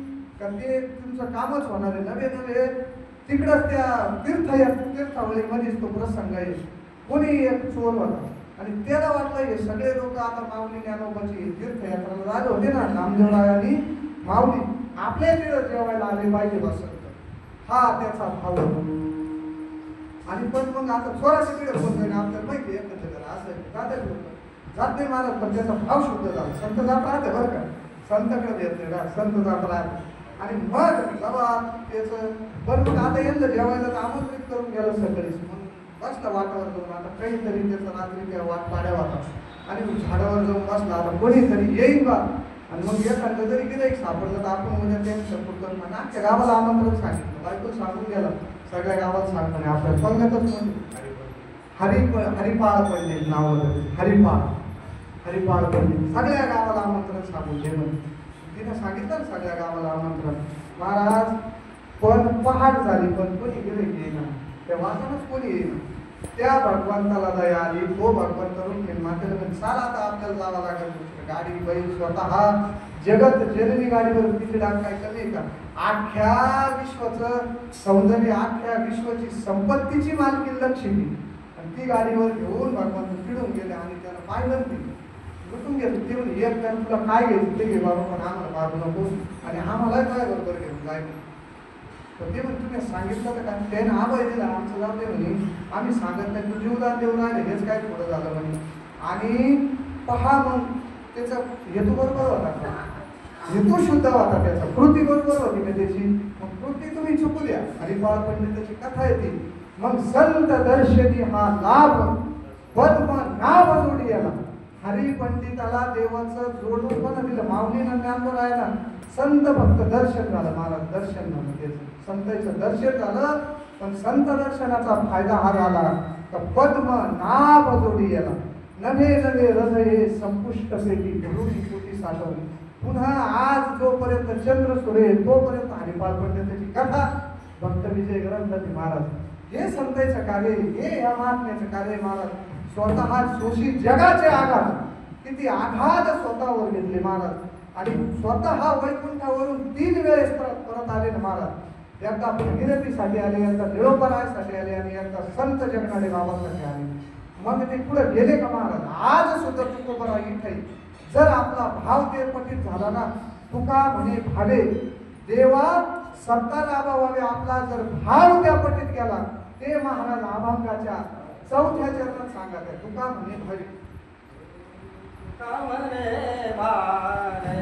का ते तुमचं कामच होणार आहे. नवे नवे तिकडं त्या तीर्थावळीमध्येच तो प्रसंग आहे. कोणी एक चोर होता, आणि त्याला वाटलं हे सगळे लोक आता माऊली ज्ञानोबाची तीर्थयात्रेला आले होते ना, नामदेवराय आणि माऊली आपल्या तिथं जेवायला आले पाहिजे बस, हा त्याचा भाव. आणि पण मग आता थोडासा तिकडे बोलतोय आपल्याला माहिती आहे असं जात नाही महाराज, पण त्याचा भाव शुद्ध झाला. संत जात राहते बरं का, संताकडे येत नाही ना, संत जात राहते. आणि मग बाबा त्याचं बरं मग आता यांना जेवायला तर आमंत्रित करून गेलं सकाळीच, मग बसला वाटावर जाऊन. आता काहीतरी त्याचं रात्री त्या वाट पाड्या होता आणि झाडावर जाऊन बसला, आता कोणीतरी येईल बा. आणि मग एखादं जरी गिराईक सापडलं तर आपण उद्या त्यांचं सपोर्ट करून म्हणा अख्ख्या गावाला आमंत्रण सांगितलं, बायको सांगून गेला सगळ्या गावात सांगताना आपल्याला पंगतच म्हणजे हरिपाळ पंडित नाव होतं, हरिपाळ पंडित सगळ्या गावाला आमंत्रण सांगून घे म्हणजे तिने सांगितलं सगळ्या गावाला आमंत्रण. महाराज पण पहाट झाली पण कोणी गिराईक येईना, त्या वाचनच कोणी येईना. त्या भगवंताला दया आली, तो भगवंत रूप मातेला साला आता आपल्याला जावं लागेल, गाडी बैल स्वतः जगत जननी गाडीवर तिची डाग काय कमी का, अख्ख्या विश्वाचं सौंदर्य, अख्ख्या विश्वाची संपत्तीची मालकी लक्ष्मी, आणि ती गाडीवर घेऊन भगवंत फिरून गेले. आणि त्याला पाहिलं ते लुटून घेतलं, ते म्हणजे एक त्यानं तुला काय घ्यायचं ते घे बाबा, पण आम्हाला बाजू नको आणि आम्हाला काय बरोबर घेऊन जाय. तर ते म्हणजे तुम्ही सांगितलं तर काय त्यानं आवाज दिला आमचं जाऊ दे म्हणे, आम्ही सांगत नाही तू जीवदान देऊन राहिले, हेच काय थोडं झालं म्हणे. आणि पहा मग त्याचा हेतू बरोबर होता, हेतू शुद्ध होता, त्याचा कृती बरोबर होती ना त्याची. मग कृती तुम्ही चुकू द्या. हरिपाळ पंडिताची कथा येते. मग संत दर्शनी हा लाभ पद्म नाभ जोडी याला. हरी पंडिताला देवाचं जोडून पण दिलं, माऊलीनं ज्ञानवर आहे ना. संत फक्त दर्शन झालं, महाराज दर्शन झालं त्याचं, संतांचं दर्शन झालं. पण संत दर्शनाचा फायदा हा झाला का पद्म नाभ जोडी याला. नवे नवे हृदये संपुष्ट पेटी गुरुची पोटी साठवली. पुन्हा आज जोपर्यंत चंद्र सूर्य तोपर्यंत हरिपाळ पंडिताची कथा भक्त विजय ग्रंथाची महाराज, हे संतांचं कार्य, हे या महात्म्याचं कार्य महाराज. स्वतः शोषित जगाचे आघात, किती आघात स्वतःवर घेतले महाराज. आणि स्वतः वैकुंठावरून 3 वेळेस परत आले ना महाराज. एकदा भगीरथीसाठी आले, एकदा निळोपरायसाठी आले आणि एकदा संत जगणारे बाबासाठी आले. मग ते पुढे गेले का महाराज. आज सुद्धा तुकोबरा इथे जर आपला भाव ते पठित झाला ना, तुका म्हणे भावे देवा सत्ता लाभावे, आपला जर भाव त्या पठित केला, ते महाराज अभंगाच्या 4थ्या चरणात सांगत आहे. तुका म्हणे भावे, तुका म्हणे भावे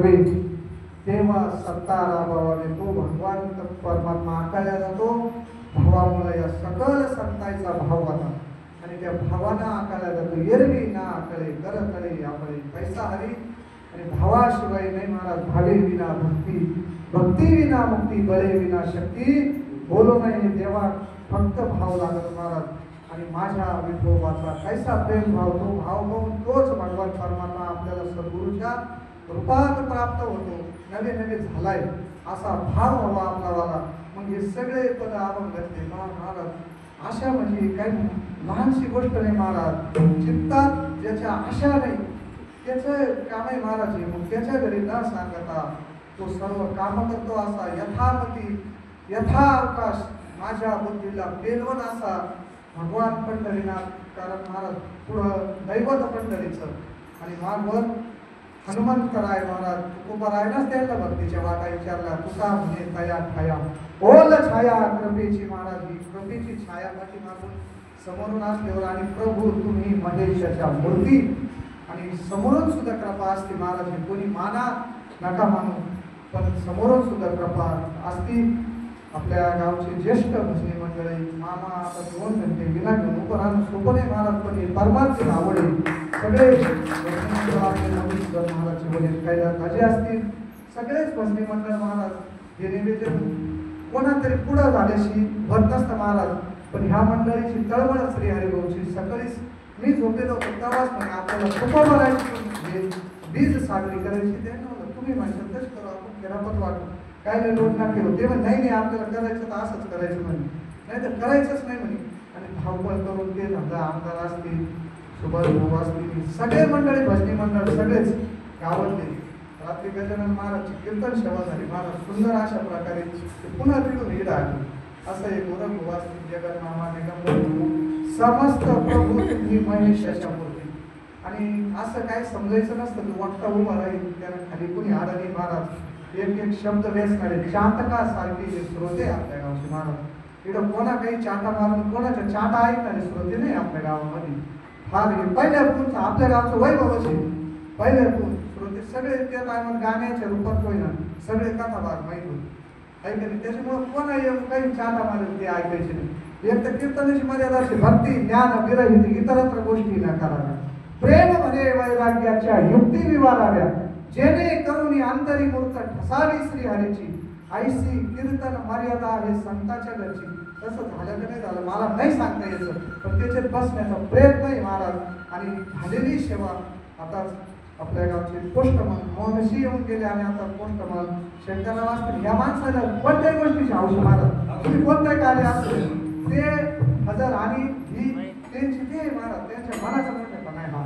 नव्हे तेव्हा सत्ता राबावाने तो भगवान परमात्मा आकारला जातो. भावामुळे या सकल संतांचा भाव होता आणि त्या भावानं आकारला जातो. एरवी ना आकळे कर कळे आपले पैसा हरी आणि भावाशिवाय नाही महाराज. भावे विना भक्ती, भक्ती विना मुक्ती, बळे विना शक्ती. बोलो नाही देवा फक्त भाव लागत महाराज. आणि माझ्या विठोबाचा कैसा प्रेम भाव, तो भाव पाहून तोच भगवान परमात्मा आपल्याला सद्गुरूच्या रूपात प्राप्त होतो. नवे नवे झालाय असा भाव हवा आपल्याला. मग हे सगळे पद आपण घातले महाराज. आशा म्हणजे काही लहानशी गोष्ट नाही महाराज. चित्तात ज्याच्या आशा नाही त्याचं काम आहे महाराज. मग त्याच्या घरी न सांगता तो सर्व काम करतो असा यथामती यथा अवकाश माझ्या बुद्धीला पेलवण असा भगवान पंढरीनाथ. कारण महाराज पुढं दैवत पंढरीचं आणि मागवर हनुमंतराय महाराज. तुकोबारायनच त्यांना भक्तीच्या वाटा विचारला. तुका म्हणे तया छाया ओल छाया कृपेची महाराज. ही कृपेची छाया पाठी मागून समोरून असल्यावर आणि प्रभू तुम्ही महेशाच्या मूर्ती आणि समोरून सुद्धा कृपा असते महाराज. हे कोणी माना नका मानू पण समोरून सुद्धा कृपा असती. आपल्या गावचे ज्येष्ठ भजनी मंडळी मामा आता 2 घंटे विना घेऊन उभं राहणं सोपं नाही महाराज. पण हे परमात्मा आवडे सगळे महाराजचे वडील काही राजे असतील सगळेच भजनी मंडळ महाराज. हे निवेदन कोणातरी पुढं झाल्याशी भर नसतं महाराज. पण ह्या मंडळीची तळमळ श्री हरिभाऊची. सकाळीच मी झोपेलो होतो तेव्हाच म्हणे आपल्याला खूप भरायची बीज साजरी करायची. त्यानं तुम्ही म्हणशाल तच करू आपण खेळापत वाटू काय नाही लोट ना केलं. ते म्हणे नाही आपल्याला करायचं तर असंच करायचं म्हणे नाही तर करायचंच नाही म्हणे. आणि धावपळ करून ते धंदा आमदार असतील सुभाष भाऊ असतील सगळे मंडळी भजनी मंडळ सगळेच गावातले. रात्री गजानन महाराजची कीर्तन सेवा झाली महाराज. सुंदर अशा प्रकारे पुन्हा तिथून ईड आली. असं एक उरम भाऊ असतील जगन मामा निगम समस्त प्रभू तुम्ही महेशाच्या मूर्ती. आणि असं काय समजायचं नसतं की वाटता उभा राहील त्याला खाली कुणी आडणी महाराज. एक एक शब्द वेचणारे चाटकासारखे जे श्रोते आपल्या गावचे महाराज. इकडं कोणा काही चाटा मारून कोणाच्या चाटा ऐकणारे श्रोते नाही आपल्या गावामध्ये. फार हे पहिल्यापूरचं आपल्या गावचं वैभवच आहे. पहिल्यापूर श्रोते सगळे त्या टायमात गाण्याच्या रूपात होईना सगळे कथाभाग माहीत होते ऐकले. त्याच्यामुळे कोणा येऊन काही चाटा मारेल ते ऐकायचे नाही. एक तर कीर्तनाची मर्यादा असे भक्ती ज्ञान विरहित इतरत्र गोष्टी न कराव्या. प्रेम म्हणे वैराग्याच्या युक्ती विवाराव्या. जेणे करून अंतरी मूर्त ठसावी श्री हरीची. ऐसी कीर्तन मर्यादा आहे संताच्या घरची. तसं झालं की नाही झालं मला नाही सांगता यायचं पण त्याच्यात बसण्याचा प्रयत्न आहे महाराज. आणि झालेली सेवा आता आपल्या गावचे पोस्टमन मोहनशी येऊन गेले आणि आता पोस्टमन शंकरराव असतील. या माणसाला कोणत्याही गोष्टीची हौस महाराज. तुम्ही कोणत्याही कार्य असेल ते हजर आणि ही त्यांची ते महाराज त्यांच्या मनाचा मोठेपणा आहे हा.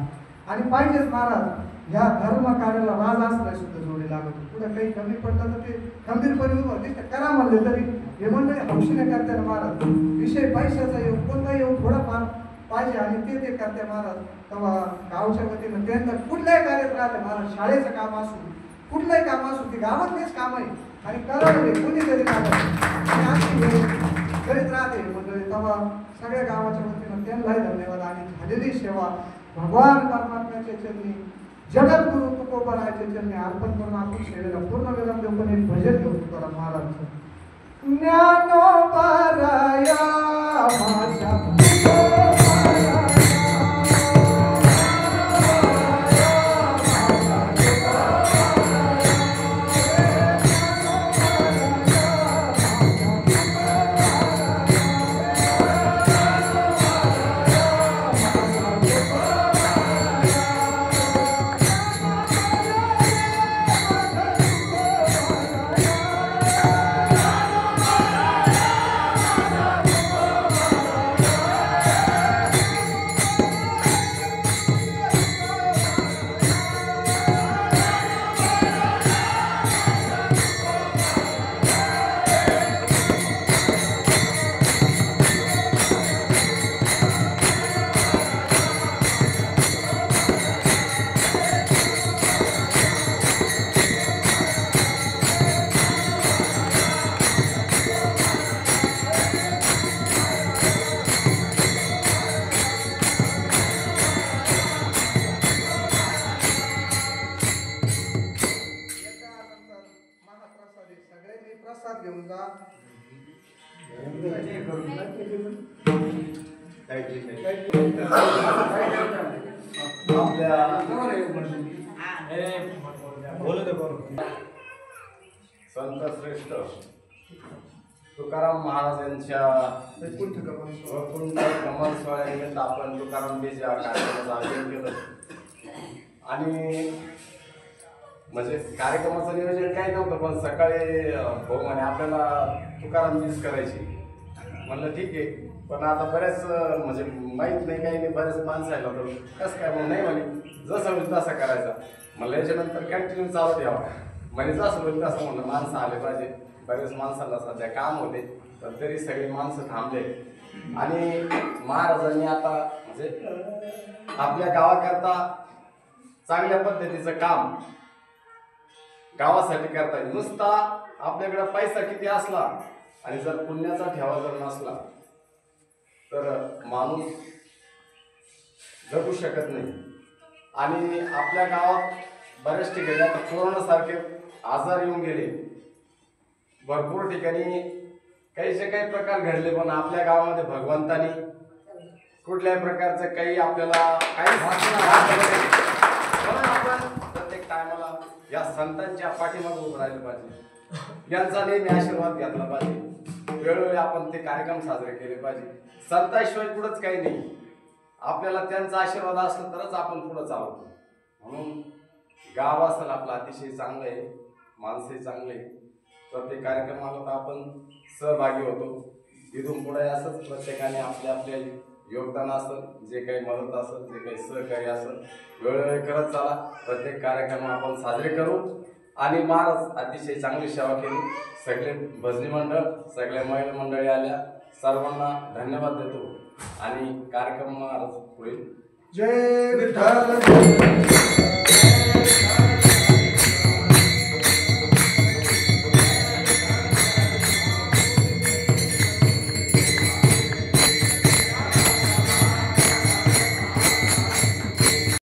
आणि पाहिजेच महाराज. ह्या धर्म कार्याला राज आश्रय सुद्धा जोडी लागत. पुढे काही कमी पडलं तर ते खंबीरपणे उभं ते करा म्हणले तरी हे मंडळी हौशीने करते महाराज. विषय पैशाचा येऊ कोणता येऊ थोडाफार पाहिजे आणि ते करते महाराज. तेव्हा गावच्या वतीनं त्यांना कुठल्याही कार्यात राहते महाराज. शाळेचं काम असू कुठलंही काम असू ते गावातलेच काम आहे आणि करावं कोणीतरी करीत राहते मंडळी. तेव्हा सगळ्या गावाच्या वतीनं त्यांनाही धन्यवाद. आणि झालेली सेवा भगवान परमात्म्याच्या चरणी जगद्गुरु तुकोबारायच्या चरणी अर्पण करून आपण सेवेला पूर्ण विराम देऊ. पण एक भजन घेऊ तुकाराम महाराजचं. ज्ञानोबाराया माझ्या घेऊन जा. संत श्रेष्ठ तुकाराम महाराजांच्या वैकुंठ कमल सोहळ्यानिमित्त आपण तुकाराम बीज या कार्यक्रमाचं आयोजन केलं. आणि म्हणजे कार्यक्रमाचं नियोजन काही नव्हतं, पण सकाळी भाऊ म्हणे आपल्याला तुकाराम बीज करायची. म्हणलं ठीक आहे, पण आता बऱ्याच म्हणजे माहीत नाही काही नाही, बऱ्याच माणसं आहे तर कसं काय, मग नाही म्हणे जसं होईल तसं करायचा. म्हणलं याच्यानंतर कंटिन्यू चालू ठेवा, म्हणजे जसं होईल तसं. म्हणलं माणसं आले पाहिजे, बरेच माणसाला सध्या काम होते, तर तरी सगळी माणसं थांबले. आणि महाराजांनी आता म्हणजे आपल्या गावाकरता चांगल्या पद्धतीचं काम गावासाठी करता येईल. नुसता आपल्याकडे पैसा किती असला आणि जर पुण्याचा ठेवा जर नसला तर माणूस जगू शकत नाही. आणि आपल्या गावात बऱ्याच ठिकाणी आता कोरोनासारखे आजार येऊन गेले, भरपूर ठिकाणी काहीचे काही प्रकार घडले, पण आपल्या गावामध्ये भगवंतानी कुठल्याही प्रकारचं काही आपल्याला काही आपण प्रत्येक टायमाला या संतांच्या पाठीमागे उभं राहिलं पाहिजे, यांचा नेहमी आशीर्वाद घेतला पाहिजे, वेळोवेळी आपण ते कार्यक्रम साजरे केले पाहिजे. संतांशिवाय पुढंच काही नाही, आपल्याला त्यांचा आशीर्वाद असला तरच आपण पुढं चालतो. म्हणून गाव असेल आपलं अतिशय चांगलं आहे, माणसंही चांगले, प्रत्येक कार्यक्रमाला तर आपण सहभागी होतो. इथून पुढे असंच प्रत्येकाने आपल्या आपल्या योगदान असेल, जे काही मदत असेल, जे काही सहकार्य असेल, वेळोवेळी करत चला. प्रत्येक कार्यक्रम आपण साजरे करू. आणि महाराज अतिशय चांगली सेवा केली. सगळे भजनी मंडळ, सगळ्या महिला मंडळी आल्या, सर्वांना धन्यवाद देतो. आणि कार्यक्रम महाराज पुढे जय विठ्ठल.